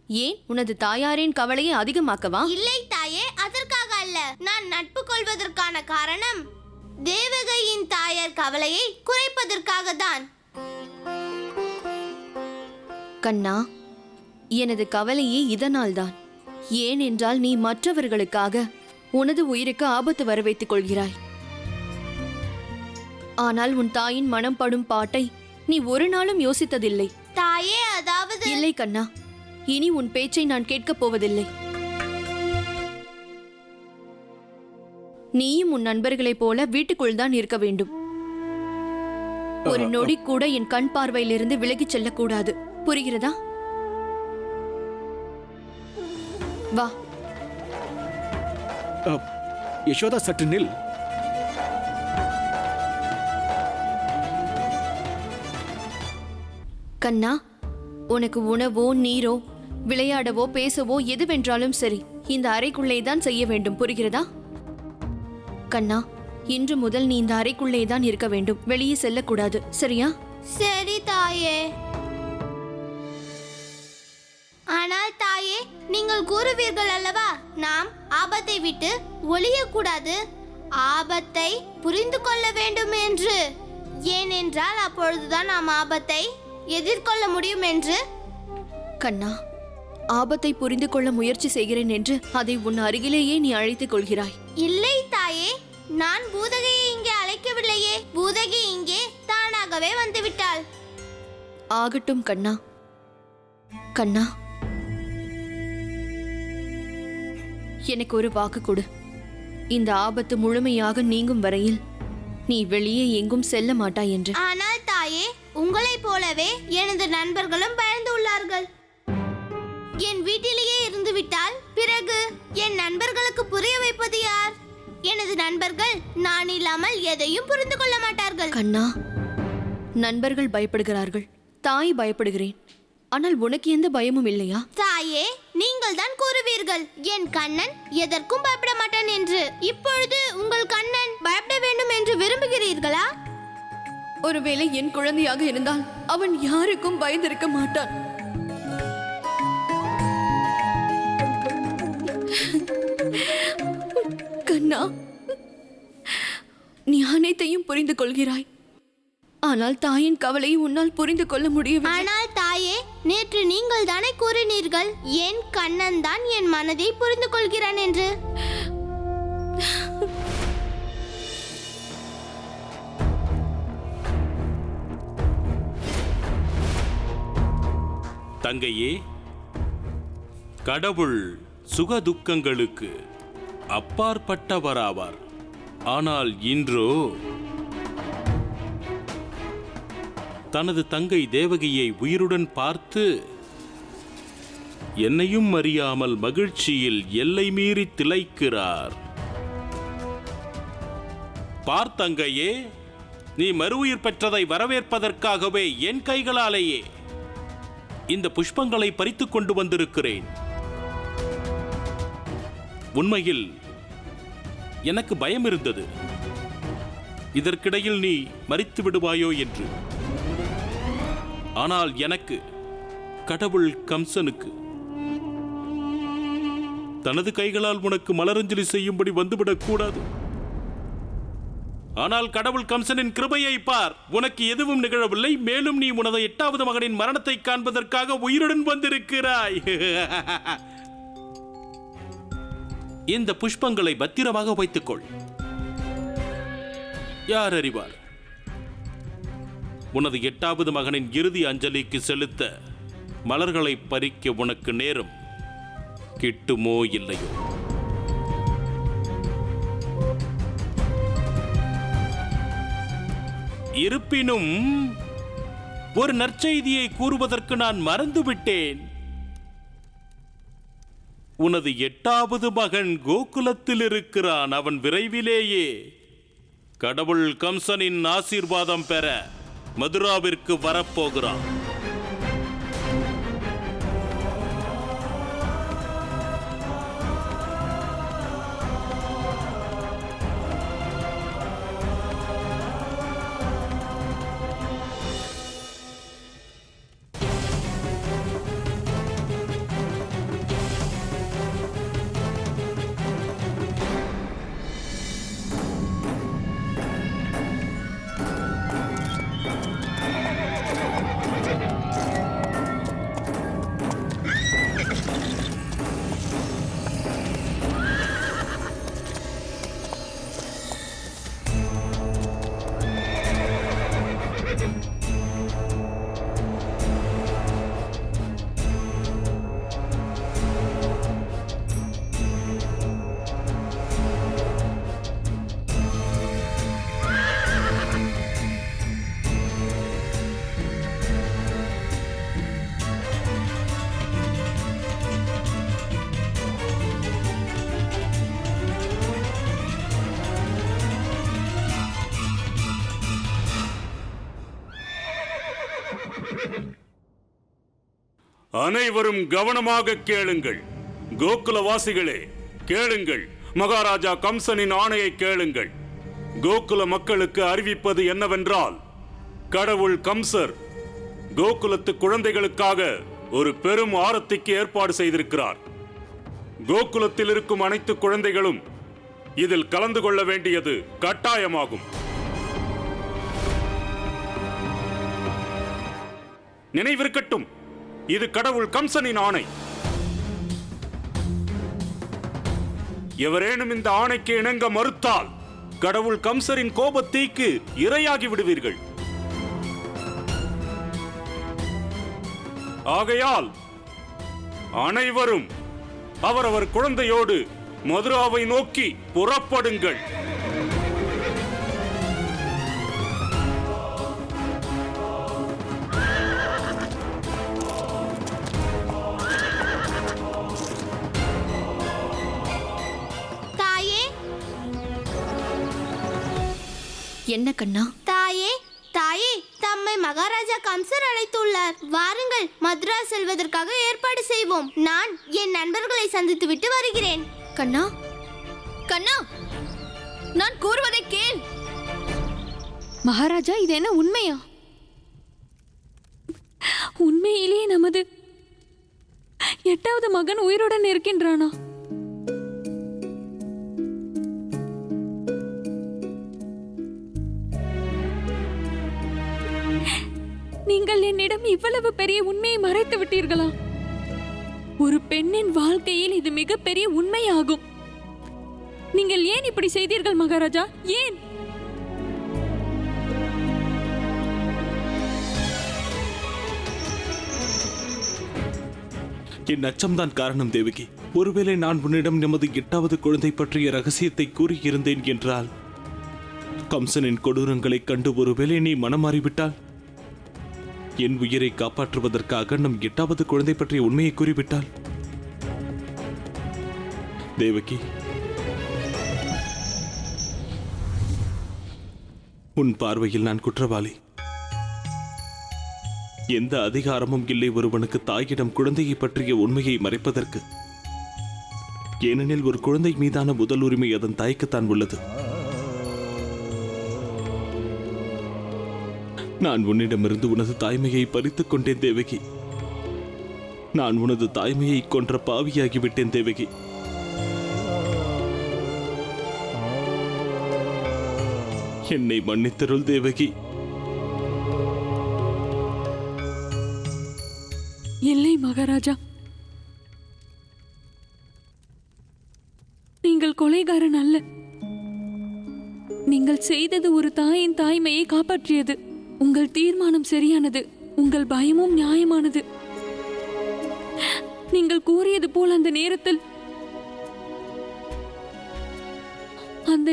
ஏன் உனது தாயாரின் கவலையை அதிகமாக்கவா? இல்லை தாயே, அதற்காக அல்ல. நான் நட்பு கொள்வதற்கான காரணம் தேவகையின் தாயார் கவலையை குறைப்பதற்காக தான். கண்ணா, எனது கவலையே இதனால்தான். ஏனென்றால் நீ மற்றவர்களுக்காக உனது உயிருக்கு ஆபத்து வர வைத்துக் கொள்கிறாய். ஆனால் உன் தாயின் மனம் படும் பாட்டை நீ ஒரு நாளும் யோசித்ததில்லை. தாயே, அதாவது இல்லை கண்ணா, இனி உன் பேச்சை நான் கேட்கப் போவதில்லை. நீயும் உன் நண்பர்களைப் போல வீட்டுக்குள் தான் இருக்க வேண்டும். ஒரு நொடி கூட என் கண் பார்வையிலிருந்து விலகிச் செல்லக்கூடாது. புரிகிறதா? வா. யசோதா, சற்று நில். கண்ணா, உனக்கு உணவோ நீரோ விளையாடவோ பேசவோ எதுவென்றாலும் சரி இந்த அறைக்குள்ளே தான் செய்ய வேண்டும். புரிகிறதா? கண்ணா, இன்று முதல் நீ இந்த அறைக்குள்ளே தான் இருக்க வேண்டும். வெளியே செல்லக்கூடாது. சரியா? சரி தாயே. ஆனால் தாயே, நீங்கள் கூறுவீர்கள் அல்லவா, நாம் ஆபத்தை விட்டு ஒளியக்கூடாது, ஆபத்தை புரிந்து கொள்ள வேண்டும் என்று. ஏனென்றால் அப்பொழுதுதான் நாம் ஆபத்தை எதிர்கொள்ள முடியும் என்று. கண்ணா, ஆபத்தை புரிந்து கொள்ள முயற்சி செய்கிறேன் என்று அதை உன் அருகிலேயே நீ அழைத்துக் கொள்கிறாய். இல்லை தாயே, நான் பூதகையை இங்கே அழைக்கவில்லையே. பூதகி இங்கே தானாகவே வந்துவிட்டாள். ஆகட்டும் கண்ணா. கண்ணா, எனக்கு ஒரு வாக்கு கொடு. இந்த ஆபத்து முழுமையாக நீங்கும் வரையில் நீ வெளியே எங்கும் செல்ல மாட்டாய் என்று. ஆனால் தாயே, உங்களைப் போலவே எனது நண்பர்களும் பயந்து உள்ளார்கள். என் வீட்டிலேயே இருந்து விட்டால் பிறகு என் நண்பர்களுக்கு புரிய வைப்பது யார்? எனது நண்பர்கள் நான் இல்லாமல் எதையும் புரிந்து கொள்ள மாட்டார்கள். கண்ணா, நண்பர்கள் பயப்படுகிறார்கள், தாய் பயப்படுகிறேன். ஆனால் உனக்கு எந்த பயமும் இல்லையா? தாயே, நீங்கள் தான் கூறுவீர்கள் என் கண்ணன் எதற்கும் பயப்பட மாட்டான் என்று. இப்பொழுது உங்கள் கண்ணன் பயப்பட வேண்டும் என்று விரும்புகிறீர்களா? ஒருவேளை என் குழந்தையாக இருந்தால் அவன் யாருக்கும் பயந்திருக்க மாட்டான். கண்ணா, நீ அனைத்தையும் புரிந்து கொள்கிறாய். ஆனால் தாயின் கவலையை உன்னால் புரிந்து கொள்ள முடியவில்லை. ஆனால் தாயே, நேற்று நீங்கள் தானே கூறினீர்கள் என் கண்ணன் தான் என் மனதை புரிந்து கொள்கிறான் என்று. தங்கையே, கடவுள் சுகதுக்கங்களுக்கு அப்பாற்பட்டவராவார். ஆனால் இன்றோ தனது தங்கை தேவகியை உயிருடன் பார்த்து என்னையும் அறியாமல் மகிழ்ச்சியில் எல்லை மீறி திளைக்கிறார். பார்த்தங்கையே, நீ மறுஉயிர் பெற்றதை வரவேற்பதற்காகவே என் கைகளாலேயே இந்த புஷ்பங்களை பறித்துக் கொண்டு வந்திருக்கிறேன். உண்மையில் எனக்கு பயம் இருந்தது, இதற்கிடையில் நீ மரித்து விடுவாயோ என்று. ஆனால் எனக்கு கடவுள் கம்சனுக்கு தனது கைகளால் உனக்கு மலரஞ்சலி செய்யும்படி வந்துவிடக் கூடாது. ஆனால் கடவுள் கம்சனின் கிருபையை பார், உனக்கு எதுவும் நிகழவில்லை. மேலும் நீ உனது 8வது மகனின் மரணத்தை காண்பதற்காக உயிருடன் வந்திருக்கிறாய். இந்த புஷ்பங்களை பத்திரமாக வைத்துக்கொள். யார் அறிவார், உனது 8வது மகனின் இறுதி அஞ்சலிக்கு செலுத்த மலர்களை பறிக்க உனக்கு நேரம் கிட்டுமோ இல்லையோ. இருப்பினும் ஒரு நற்செய்தியை கூறுவதற்கு நான் மறந்துவிட்டேன். உனது 8வது மகன் கோகுலத்தில் இருக்கிறான். அவன் விரைவிலேயே கடவுள் கம்சனின் ஆசீர்வாதம் பெற மதுராவிற்கு வரப்போகிறான். அனைவரும் கவனமாக கேளுங்கள். கோகுலவாசிகளே கேளுங்கள். மகாராஜா கம்சனின் ஆணையை கேளுங்கள். கோகுல மக்களுக்கு அறிவிப்பது என்னவென்றால், கடவுள் கம்சர் கோகுலத்து குழந்தைகளுக்காக ஒரு பெரும் ஆரத்திக்கு ஏற்பாடு செய்திருக்கிறார். கோகுலத்தில் இருக்கும் அனைத்து குழந்தைகளும் இதில் கலந்து கொள்ள வேண்டியது கட்டாயமாகும். நினைவிருக்கட்டும், இது கடவுள் கம்சனின் ஆணை. எவரேனும் இந்த ஆணைக்கு இணங்க மறுத்தால் கடவுள் கம்சரின் கோபத்தீக்கு இரையாகி விடுவீர்கள். ஆகையால் அனைவரும் அவரவர் குழந்தையோடு மதுராவை நோக்கி புறப்படுங்கள். தாயே, என்ன கண்ணா? தாயே, தாயே, தம்மை மகாராஜா கம்சர் அழைத்துள்ளார். வாருங்கள், மதுரா செல்வதற்காக ஏற்பாடு செய்வோம். நான் என் நண்பர்களை சந்தித்து விட்டு வருகிறேன். கண்ணா, கண்ணா, நான் கூறுவதை கேள். மகாராஜா, இது என்ன உண்மையா? உண்மையிலேயே நமது 8வது மகன் உயிருடன் இருக்கின்றானா? நீங்கள் என்னிடம் இவ்வளவு பெரிய உண்மையை மறைத்து விட்டீர்களா? ஒரு பெண்ணின் வாழ்க்கையில் இது மிகப்பெரிய உண்மையாகும். நீங்கள் ஏன் இப்படி செய்தீர்கள் மகாராஜா? ஏன்? என் அச்சம்தான் காரணம் தேவகி. ஒருவேளை நான் உன்னிடம் நமது 8வது குழந்தை பற்றிய ரகசியத்தை கூறியிருந்தேன் என்றால், கம்சனின் கொடூரங்களைக் கண்டு ஒருவேளை நீ மனம் மாறிவிட்டால், என் உயிரை காப்பாற்றுவதற்காக நம் 8வது குழந்தை பற்றிய உண்மையை கூறிவிட்டால், தேவகி, உன் பார்வையில் நான் குற்றவாளி. எந்த அதிகாரமும் இல்லை ஒருவனுக்கு தாயிடம் குழந்தையை பற்றிய உண்மையை மறைப்பதற்கு. ஏனெனில் ஒரு குழந்தை மீதான முதல் உரிமை அதன் தாய்க்குத்தான் உள்ளது. நான் உன்னிடமிருந்து உனது தாய்மையை பறித்துக் கொண்டேன் தேவகி. நான் உனது தாய்மையை கொன்ற பாவியாகிவிட்டேன் தேவகி. என்னை மன்னித்தருள் தேவகி. இல்லை மகாராஜா, நீங்கள் கொலைகாரன் அல்ல. நீங்கள் செய்தது ஒரு தாயின் தாய்மையை காப்பாற்றியது. உங்கள் தீர்மானம் சரியானது. உங்கள் பயமும் நியாயமானது. நீங்கள் கூறியது போல் அந்த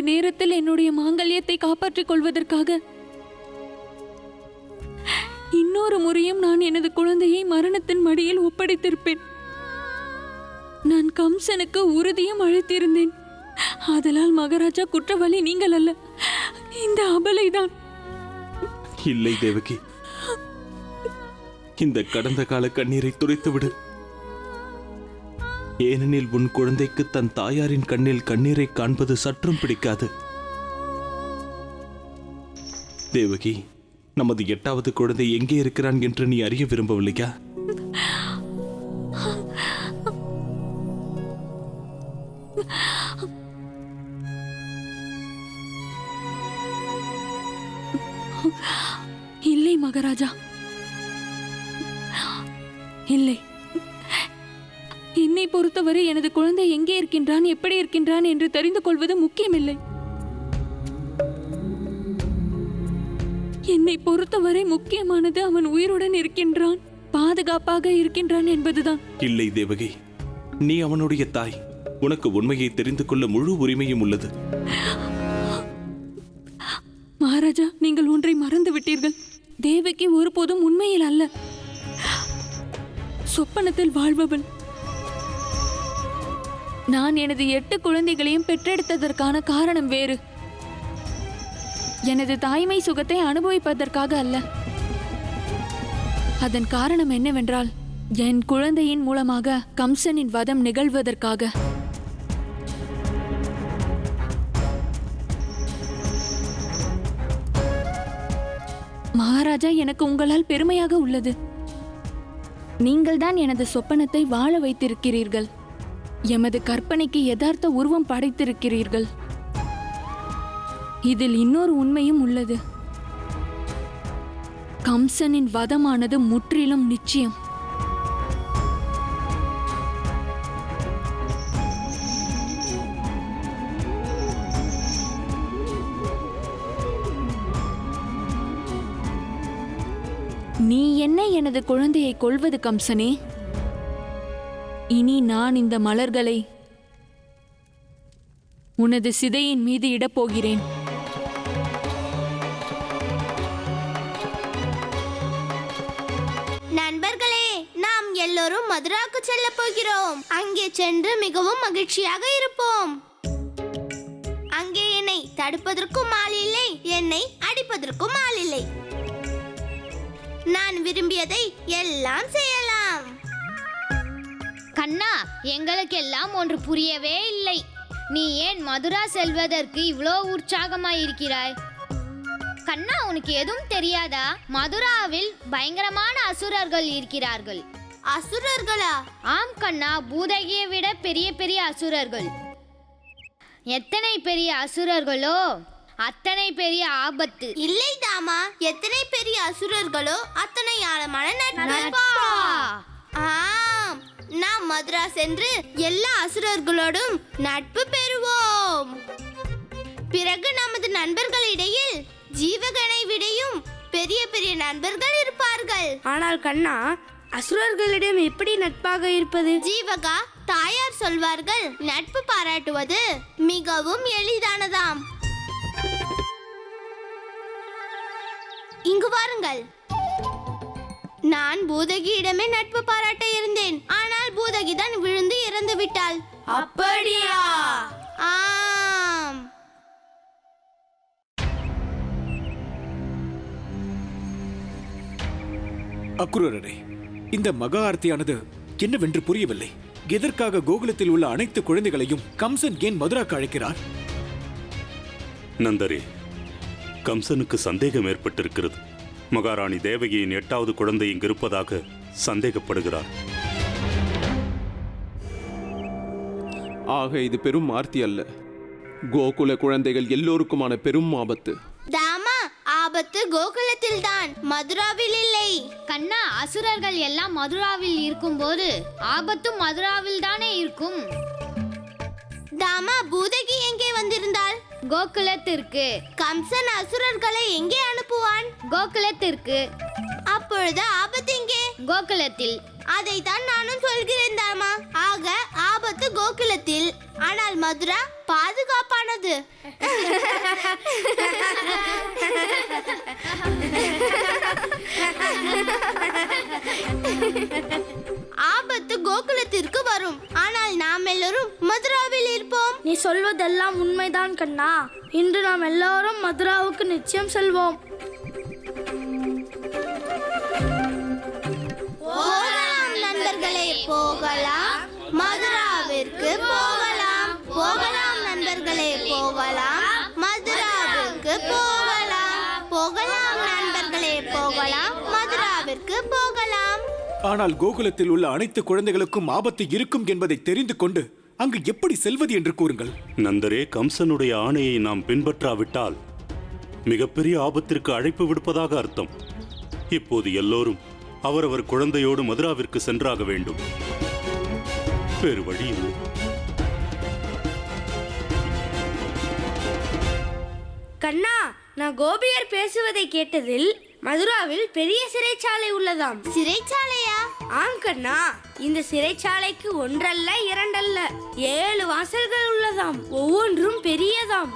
நேரத்தில் என்னுடைய மாங்கல்யத்தை காப்பாற்றிக் கொள்வதற்காக இன்னொரு முறையும் நான் எனது குழந்தையை மரணத்தின் மடியில் ஒப்படைத்திருப்பேன். நான் கம்சனுக்கு உறுதியும் அளித்திருந்தேன். ஆதலால் மகாராஜா, குற்றவாளி நீங்கள் அல்ல, இந்த அபலைதான். இல்லை தேவகி, இந்த கடந்த கால கண்ணீரை துடைத்துவிடு. ஏனெனில் உன் குழந்தைக்கு தன் தாயாரின் கண்ணில் கண்ணீரை காண்பது சற்றும் பிடிக்காது. தேவகி, நமது 8வது குழந்தை எங்கே இருக்கிறான் என்று நீ அறிய விரும்பவில்லையா? இல்லை மகாராஜா, இல்லை. என்னை பொறுத்தவரை எனது குழந்தை எங்கே இருக்கின்றான், எப்படி இருக்கின்றான் என்று தெரிந்து கொள்வது முக்கியமில்லை. என்னை பொறுத்தவரை முக்கியமானது அவன் உயிருடன் இருக்கின்றான், பாதுகாப்பாக இருக்கின்றான் என்பதுதான். இல்லை தேவகி, நீ அவனுடைய தாய். உனக்கு உண்மையை தெரிந்து கொள்ள முழு உரிமையும் உள்ளது. மகாராஜா, நீங்கள் ஒன்றை மறந்து விட்டீர்கள். தேவகி ஒருபோதும் உண்மையில் அல்ல, சொப்பனத்தில் வாழ்பவள். நான் எனது 8 குழந்தைகளையும் பெற்றெடுத்ததற்கான காரணம் வேறு. எனது தாய்மை சுகத்தை அனுபவிப்பதற்காக அல்ல. அதன் காரணம் என்னவென்றால், என் குழந்தையின் மூலமாக கம்சனின் வதம் நிகழ்வதற்காக. மகாராஜா, எனக்கு உங்களால் பெருமையாக உள்ளது. நீங்கள்தான் எனது சொப்பனத்தை வாழ வைத்திருக்கிறீர்கள். எமது கற்பனைக்கு யதார்த்த உருவம் படைத்திருக்கிறீர்கள். இதில் இன்னொரு உண்மையும் உள்ளது. கம்சனின் வதமானது முற்றிலும் நிச்சயம். நீ என்ன எனது குழந்தையை கொல்வது கம்சனே? இனி நான் இந்த மலர்களை உனது சிதையின் மீது இடப்போகிறேன். நண்பர்களே, நாம் எல்லோரும் மதுராவுக்கு செல்ல போகிறோம். அங்கே சென்று மிகவும் மகிழ்ச்சியாக இருப்போம். அங்கே என்னை தடுப்பதற்கும் ஆள் இல்லை, என்னை அடிப்பதற்கும் ஆள் இல்லை. நான் விரும்பியதை எல்லாம் செய்யலாம். கண்ணா, எங்களுக்கெல்லாம் ஒன்று புரியவே இல்லை. நீ ஏன் மதுரா செல்வதற்கு இவ்வளோ உற்சாகமாயிருக்கிறாய்? கண்ணா, உனக்கு எதுவும் தெரியாதா? மதுராவில் பயங்கரமான அசுரர்கள் இருக்கிறார்கள். அசுரர்களா? ஆம் கண்ணா, பூதகியை விட பெரிய பெரிய அசுரர்கள். எத்தனை பெரிய அசுரர்களோ அத்தனை பெரிய ஆபத்து. இல்லை தாமா, எத்தனை பெரிய அசுரர்களோ அத்தனை ஆழமான நட்பா. ஆம், நாம் மதுரா சென்று எல்லா அசுரர்களோடும் நட்பு பெறுவோம். பிறகு நமது நண்பர்களிடையில் ஜீவகனை விடையும் பெரிய பெரிய நண்பர்கள் இருப்பார்கள். ஆனால் கண்ணா, அசுரர்களிடம் எப்படி நட்பாக இருப்பது? ஜீவகா, தாயார் சொல்வார்கள், நட்பு பாராட்டுவது மிகவும் எளிதானதாம். இங்கு வாருங்கள். நான் பூதகியிடமே நட்பு பாராட்ட இருந்தேன். ஆனால் பூதகி தான் விழுந்து இறந்து விட்டாள். அப்படியா? ஆம். அக்ரூரரே, இந்த மகா ஆர்த்தியானது என்னவென்று புரியவில்லை. எதற்காக கோகுலத்தில் உள்ள அனைத்து குழந்தைகளையும் கம்சன் ஏன் மதுராக்கு அழைக்கிறார்? நந்தரே, கம்சனுக்கு சந்தேகம் ஏற்பட்டிருக்கிறது. மகாராணி தேவகியின் 8வது குழந்தை இங்கு இருப்பதாக சந்தேகப்படுகிறார். ஆக இது பெரும் ஆர்த்தி அல்ல, கோகுல குழந்தைகள் எல்லோருக்குமான பெரும் ஆபத்து. தாமா, ஆபத்து கோகுலத்தில் தான், மதுராவில் இல்லை. கண்ணா, அசுரர்கள் எல்லாம் மதுராவில் இருக்கும்போது ஆபத்தும் மதுராவில் தானே இருக்கும். தாமா, பூதகி எங்கே வந்திருந்தாள்? கோகுலத்திற்கு. கம்சன் அசுரர்களை எங்கே அனுப்புவான்? கோகுலத்திற்கு. அப்பொழுது ஆபத்து எங்கே? கோகுலத்தில். அதைத்தான் நானும் சொல்கிறேன் தாமா. ஆக ஆபத்து கோகுலத்தில், ஆனால் மதுரா பாதுகாப்பானது. ஆபத்து கோகுலத்திற்கு வரும், ஆனால் நாம் எல்லோரும் மதுராவில் இருப்போம். நீ சொல்வதெல்லாம் உண்மைதான் கண்ணா. இன்று நாம் எல்லாரும் மதுராவுக்கு நிச்சயம் செல்வோம். போகலாம் நண்பர்களே, போகலாம். மதுராவிற்கு போகலாம். போகலாம் நண்பர்களே, போகலாம். மதுராவிற்கு போகலாம். போகலாம் நண்பர்களே, போகலாம். மதுராவிற்கு போகலாம். ஆனால் கோகுலத்தில் உள்ள அனைத்து குழந்தைகளுக்கும் ஆபத்து இருக்கும் என்பதை தெரிந்து கொண்டு அங்கு எப்படி செல்வது என்று கூறுங்கள். நந்தரே, கம்சனுடைய ஆணையை நாம் பின்பற்றாவிட்டால் மிகப்பெரிய ஆபத்திற்கு அழைப்பு விடுப்பதாக அர்த்தம். இப்போது எல்லோரும் அவரவர் குழந்தையோடு மதுராவிற்கு சென்றாக வேண்டும். வேறு வழி இல்லை. கண்ணா, நான் கோபியர் பேசுவதை கேட்டதில் மதுராவில் பெரிய சிறைச்சாலை உள்ளதாம். சிறைச்சாலையா? ஆம் கண்ணா, இந்த சிறைச்சாலைக்கு ஒன்றல்ல இரண்டல்ல 7 வாசல்கள் உள்ளதாம். ஒவ்வொன்றும் பெரியதாம்.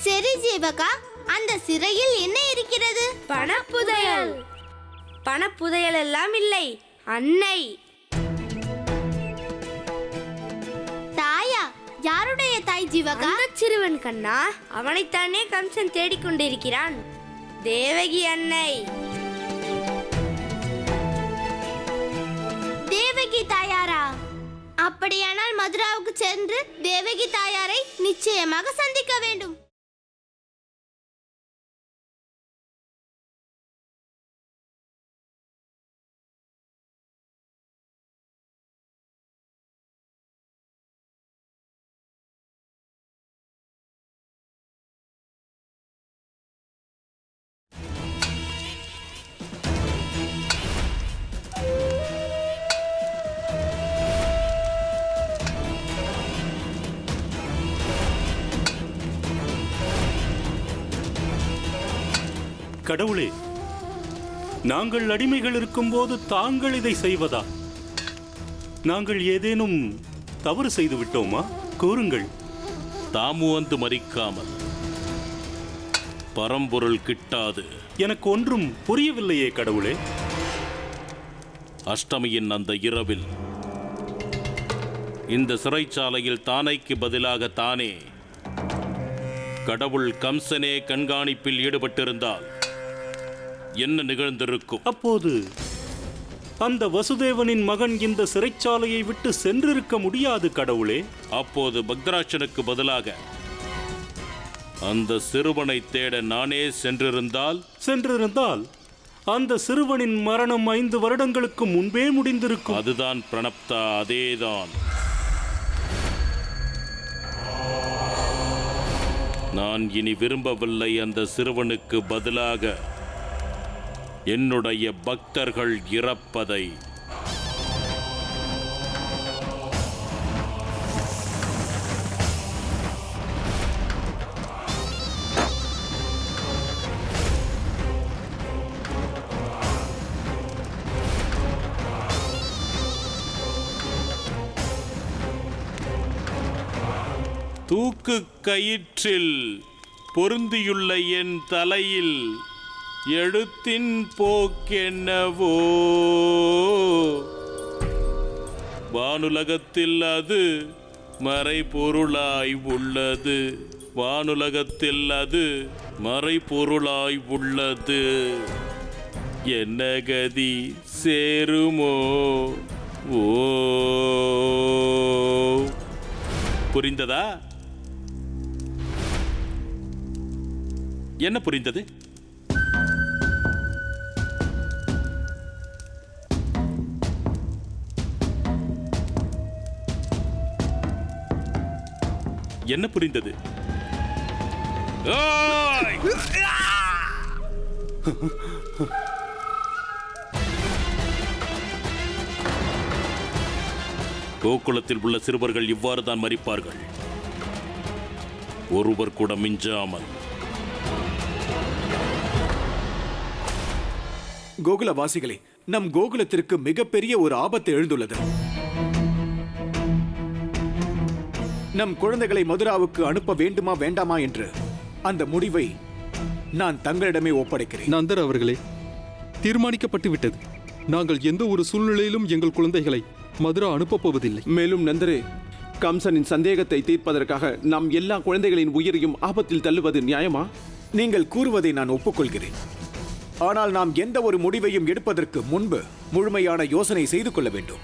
சரி ஜீவகா, அந்த சிறையில் என்ன இருக்கிறது? பணப்புதையல். பணப்புதையல் எல்லாம் இல்லை, அன்னை. தாயா? யாருடைய தாய் ஜீவகா? அந்த சிறுவன் கண்ணா, அவனைத்தானே கம்சன் தேடிக்கொண்டிருக்கிறான். தேவகி அன்னை. அப்படியானால் மதுராவுக்கு சென்று தேவகி தாயாரை நிச்சயமாக சந்திக்க வேண்டும். கடவுளே, நாங்கள் அடிமைகள் இருக்கும்போது தாங்கள் இதை செய்வதா? நாங்கள் ஏதேனும் தவறு செய்து விட்டோமா? கூறுங்கள். தாமு வந்து மறிக்காமல் பரம்பொருள் கிட்டாது. எனக்கு ஒன்றும் புரியவில்லையே கடவுளே. அஷ்டமியின் அந்த இரவில் இந்த சிறைச்சாலையில் தானைக்கு பதிலாக தானே கடவுள் கம்சனே கண்காணிப்பில் ஈடுபட்டிருந்தால் என்ன நிகழ்ந்திருக்கும்? அப்போது அந்த வசுதேவனின் மகன் இந்த சிறைச்சாலையை விட்டு சென்றிருக்க முடியாது கடவுளே. அப்போது பக்தராட்சனுக்கு பதிலாக அந்த சிறுவனை தேட நானே சென்றிருந்தால் அந்த சிறுவனின் மரணம் 5 வருடங்களுக்கு முன்பே முடிந்திருக்கும். அதுதான் பிரணப்தா, அதேதான். நான் இனி விரும்பவில்லை அந்த சிறுவனுக்கு பதிலாக என்னுடைய பக்தர்கள் இறப்பதை. தூக்கு கயிற்றில் பொருந்தியுள்ள என் தலையில் எழுத்தின் போக்கென்னவோ, வானுலகத்தில் அது மறைபொருளாய் உள்ளது. வானுலகத்தில் அது மறைபொருளாய் உள்ளது. என்ன கதி சேருமோ? ஓ, புரிந்ததா? என்ன புரிந்தது? என்ன புரிந்தது? கோகுலத்தில் உள்ள சிறுவர்கள் இவ்வாறு தான் மரிப்பார்கள், ஒருவர் கூட மிஞ்சாமல். கோகுலவாசிகளே, நம் கோகுலத்திற்கு மிகப்பெரிய ஒரு ஆபத்து எழுந்துள்ளது. நம் குழந்தைகளை மதுராவுக்கு அனுப்ப வேண்டுமா வேண்டாமா என்று அந்த முடிவை நான் தங்களிடமே ஒப்படைக்கிறேன். நந்தர் அவர்களே, தீர்மானிக்கப்பட்டு விட்டது. நாங்கள் எந்த ஒரு சூழ்நிலையிலும் எங்கள் குழந்தைகளை மதுரா அனுப்பப் போவதில்லை. மேலும் நந்தரே, கம்சனின் சந்தேகத்தை தீர்ப்பதற்காக நாம் எல்லா குழந்தைகளின் உயிரையும் ஆபத்தில் தள்ளுவது நியாயமா? நீங்கள் கூறுவதை நான் ஒப்புக்கொள்கிறேன். ஆனால் நாம் எந்த ஒரு முடிவையும் எடுப்பதற்கு முன்பு முழுமையான யோசனை செய்து கொள்ள வேண்டும்.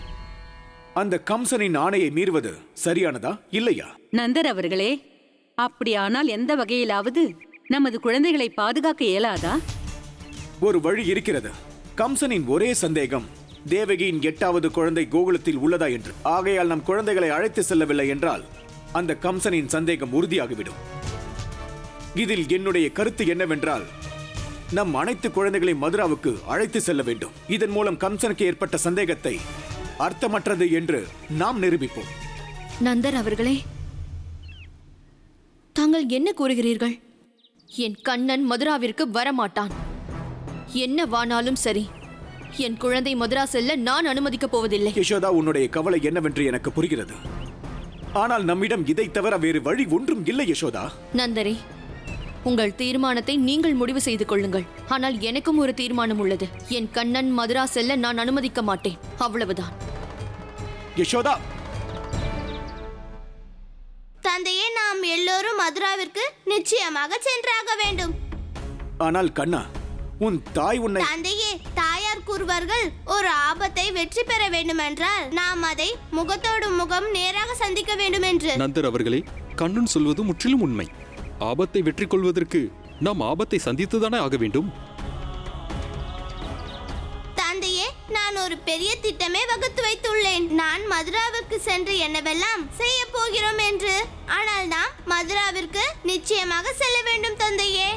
அந்த கம்சனின் ஆணையை மீறுவது சரியானதா இல்லையா? நந்தர் அவர்களே, அப்படியானால் எந்த வகையிலாவது நமது குழந்தைகளை பாதுகாக்க இயலாதா? ஒரு வழி இருக்கிறது. கம்சனின் ஒரே சந்தேகம் தேவகியின் 8வது குழந்தை கோகுலத்தில் உள்ளதா என்று. ஆகையால் நம் குழந்தைகளை அழைத்து செல்லவில்லை என்றால் அந்த கம்சனின் சந்தேகம் உறுதியாகிவிடும். இதில் என்னுடைய கருத்து என்னவென்றால், நம் அனைத்து குழந்தைகளை மதுராவுக்கு அழைத்து செல்ல வேண்டும். இதன் மூலம் கம்சனுக்கு ஏற்பட்ட சந்தேகத்தை அர்த்தமற்றது என்று நாம் நிரூபிப்போம். நந்தர் அவர்களே, தாங்கள் என்ன கூறுகிறீர்கள்? என் கண்ணன் மதுராவிற்கு வரமாட்டான். என்ன வானாலும் சரி, என் குழந்தை மதுரா செல்ல நான் அனுமதிக்கப் போவதில்லை. யசோதா, உன்னுடைய கவலை என்னவென்று எனக்கு புரிகிறது. ஆனால் நம்மிடம் இதை தவிர வேறு வழி ஒன்றும் இல்லை யசோதா. நந்தரே, உங்கள் தீர்மானத்தை நீங்கள் முடிவு செய்து கொள்ளுங்கள். ஆனால் எனக்கும் ஒரு தீர்மானம் உள்ளது. என் கண்ணன் மதுரா செல்ல நான் அனுமதிக்க மாட்டேன், அவ்வளவுதான். யசோதா, தந்தையே, நாம் எல்லோரும் மதுராவிற்கு நிச்சயமாக சென்றாக வேண்டும். ஆனால் கண்ணா, உன் தாய் உன்னை... தந்தையே, தாயார் சிலர் கூறுவார்கள், ஒரு ஆபத்தை வெற்றி பெற வேண்டுமென்றால் நாம் அதை முகத்தோடு முகம் நேராக சந்திக்க வேண்டும் என்று. நந்தர் அவர்களே, கண்ணன் சொல்வது முற்றிலும் உண்மை. ஆபத்தை வெற்றி கொள்வதற்கு நாம் ஆபத்தை சந்தித்துதானே ஆக வேண்டும். தந்தையே, நான் ஒரு பெரிய திட்டமே வகுத்து வைத்துள்ளேன். நான் மதுராவிற்கு சென்று என்னவெல்லாம் செய்ய போகிறோம் என்று. ஆனால் நாம் மதுராவிற்கு நிச்சயமாக செல்ல வேண்டும் தந்தையே.